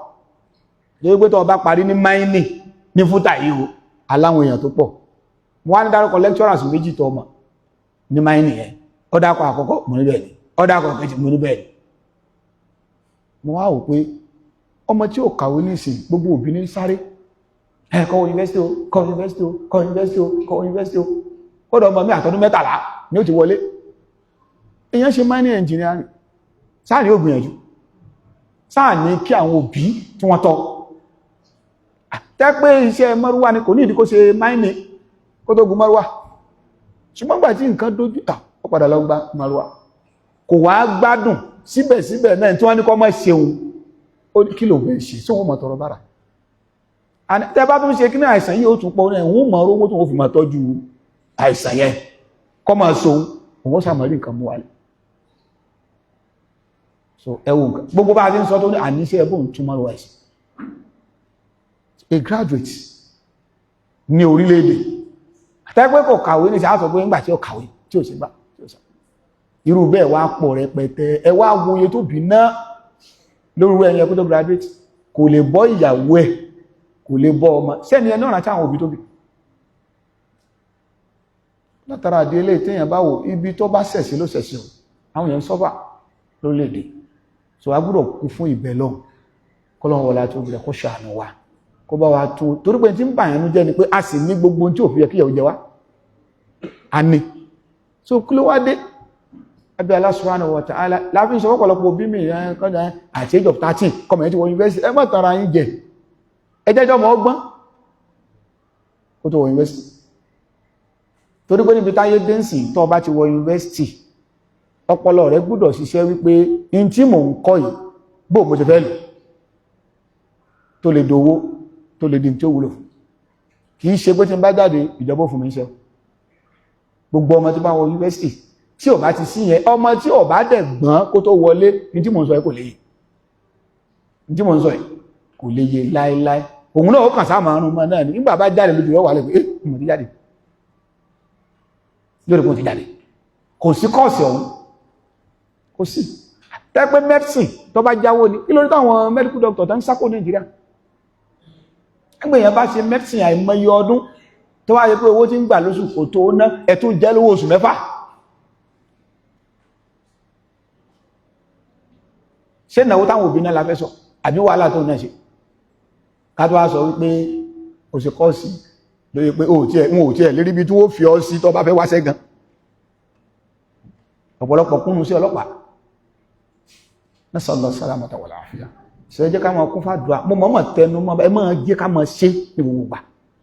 lórí pé tó bá parí ní mining ní fúta yìí o aláwọn èèyàn tó pọ̀ wọ́n á ní dárúkọ lecturers méjì tó mọ̀ ní mining yẹn ó dákọ̀ àkọ́kọ́ mo ní bẹ́ẹ̀ ni ó dákọ̀ kejì mo ní bẹ́ẹ̀ ni mo wá wò pé ọmọ tí ò kàwé nísìn gbogbo òbí ní sáré kọ́ university o kọ́ university o kọ́ university o kọ́ university o kódà ọmọ mi àtọdún 13 ni ó ti wọlé èèyàn ṣe mining engineering sáà ní ó gbìyànjú sáà ní kí àwọn òbí tí wọ́n tọ́ tẹ́ pé iṣẹ́ mọ́rúwá ni kò ní ìdí kó ṣe mining kó tó gun mọ́rúwá ṣùgbọ́n gbà tí nǹkan dójú tà ó padà lọ gba mọ́rúwá kò wá gbádùn síbẹ̀síbẹ̀ náà tí wọ́n ní kọ́ mọ́ ṣeun ó ní kí ló bẹ̀ ṣe sí wọn mọ̀ tọrọ bára tẹ́ bá tún ṣe kí ní àìsàn yìí ó tún pọ̀ náà wọ́n mọ̀ owó tó wọ́n fi máa tọ́jú àìsàn yẹn kọ́ máa so òun sàmọ́rí nǹkan mú wálé so ẹwù nǹkan gbogbo bá ti ń sọ tó ní àníṣẹ́ ẹbùn túnmọ̀ lọ ẹ̀sìn a graduate ní orílẹ̀-èdè àtẹ́gbẹ́ kò kàwé ní sáà sọ pé nígbà tí ó kàwé tí ó sì gbà irú bẹ́ẹ̀ wá pọ̀ rẹpẹtẹ ẹ wá wòye tó bí ná lórí ẹ̀yẹ kó tó graduate kò lè bọ́ ìyàwó ẹ̀ kò lè bọ́ ọmọ sẹ́ni ẹ náà rántí àwọn òbí tó bí látara àdé ilé téèyàn bá wò ibi tó bá ṣẹ̀sí ló ṣẹ̀sí o àwọn èèyàn sọ́fà lórílẹ̀-èdè so a gbọ́dọ̀ kú fún ìbẹ̀ lọ́n kọ́lọ́n wọlá tó bẹ̀rẹ̀ kó ṣàánú wa kó bá wa tó torí pé tí ń bàyànú jẹ́ ni pé a sì ní gbogbo tí ò fi yẹ kí ìyàwó jẹ wá a ní so kí ló wá dé ẹbí Allah subhanahu wa ta'ala láàfin ṣe wọ́pọ̀lọpọ̀ bí mi kọjá àti age of 13 kọmọ̀ ti wọ university ẹ mọ́ tara yín jẹ ẹjẹ́jọ́ mọ́ ọgbọ́n kó tó wọ university torí pé níbi táyé dẹ́nsì tó bá ti wọ university ọpọlọ rẹ gbọ́dọ̀ ṣiṣẹ́ wípé in tí mò ń kọ́ yìí bó mo ti fẹ́ lò tó lè dowó tó lè di tí ó wúlò fún kì í ṣe pé tí n bá jáde ìjọba fún mi iṣẹ́ gbogbo ọmọ tí bá wọ yunifásitì tí ò bá ti sí yẹn ọmọ tí ò bá dẹ̀ gbọ́n kó tó wọlé ní tí mò ń sọ yìí kò lè yé ní tí mò ń sọ yìí kò lè yé láéláé òun náà ó kàn sáà márùn mọ́ náà nígbà bá jáde lójú rẹ̀ wà lẹ́gbẹ̀ẹ́ mo ti jáde lórí kò ti jáde kò sí kọ́ọ̀sì ọ̀hún kò sí tẹ́pẹ́ medicine tó bá jáwó ní kí lórí táwọn medical doctor tó ń sákò Nàìjíríà ẹgbẹ́ èèyàn bá ṣe medicine àìmọye ọdún tó wá yẹ pé owó tí ń gbà lóṣù kò tó ná ẹ̀tún jẹ́ lówó oṣù 6 ṣé ìnáwó táwọn òbí náà la fẹ́ sọ àbí wàhálà tó náà ṣe ká tó wá sọ wípé ó ṣe kọ́ọ̀sì lórí pé wọn ò tí ẹ̀ lérí bí tí ó fi ọ sí tó bá fẹ́ wáṣẹ́ gan ọ̀pọ̀lọpọ̀ kúnnù sí ọlọ́pàá nasallahu salamata wal afiya ṣe jẹ́ ká máa kún fàdúrà mo mọ̀ tẹnu mọ́ ẹ máa jẹ́ ká máa ṣe ní gbogbo gbà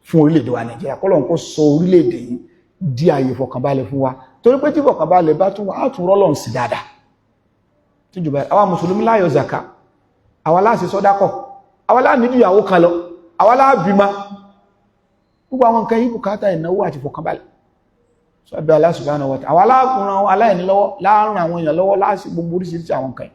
fún orílẹ̀-èdè wa Nàìjíríà kọ́lọ̀n kó sọ orílẹ̀-èdè yìí di ààyè fọkànbalẹ̀ fún wa torí pé tí fọkànbalẹ̀ bá tún wà á tún rọ́lọ́n sí dáadáa tí jùbá àwa mùsùlùmí láyọ̀ zaka àwa láàṣì sọ́dákọ̀ àwa láàníjú ìyàwó kan lọ àwa la bímọ gbogbo àwọn nǹkan yìí bùkátà ìnáwó àti fọkànbalẹ̀ so bí Allah subhanahu wa ta'ala àwa láàkùnrin aláìní lọ́wọ́ láàrin àwọn èèyàn lọ́wọ́ láàṣì gbogbo oríṣiríṣi àwọn nǹkan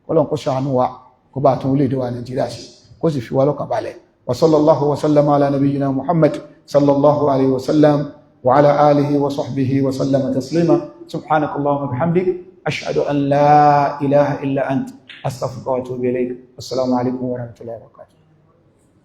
kọ́lọ̀n kó ṣàánú wa kó bá tún orílẹ̀-èdè wa Nàìjíríà sí kó sì fi wá lọ́kàn balẹ̀ wa sallallahu wa sallama ala nabiyyina Muhammad sallallahu alaihi wa sallam wa ala alihi wa sahbihi wa sallama taslima subhanakallahumma bihamdik ashhadu an la ilaha illa ant astaghfiruka wa atubu ilayk assalamu alaikum wa rahmatullahi wa barakatuh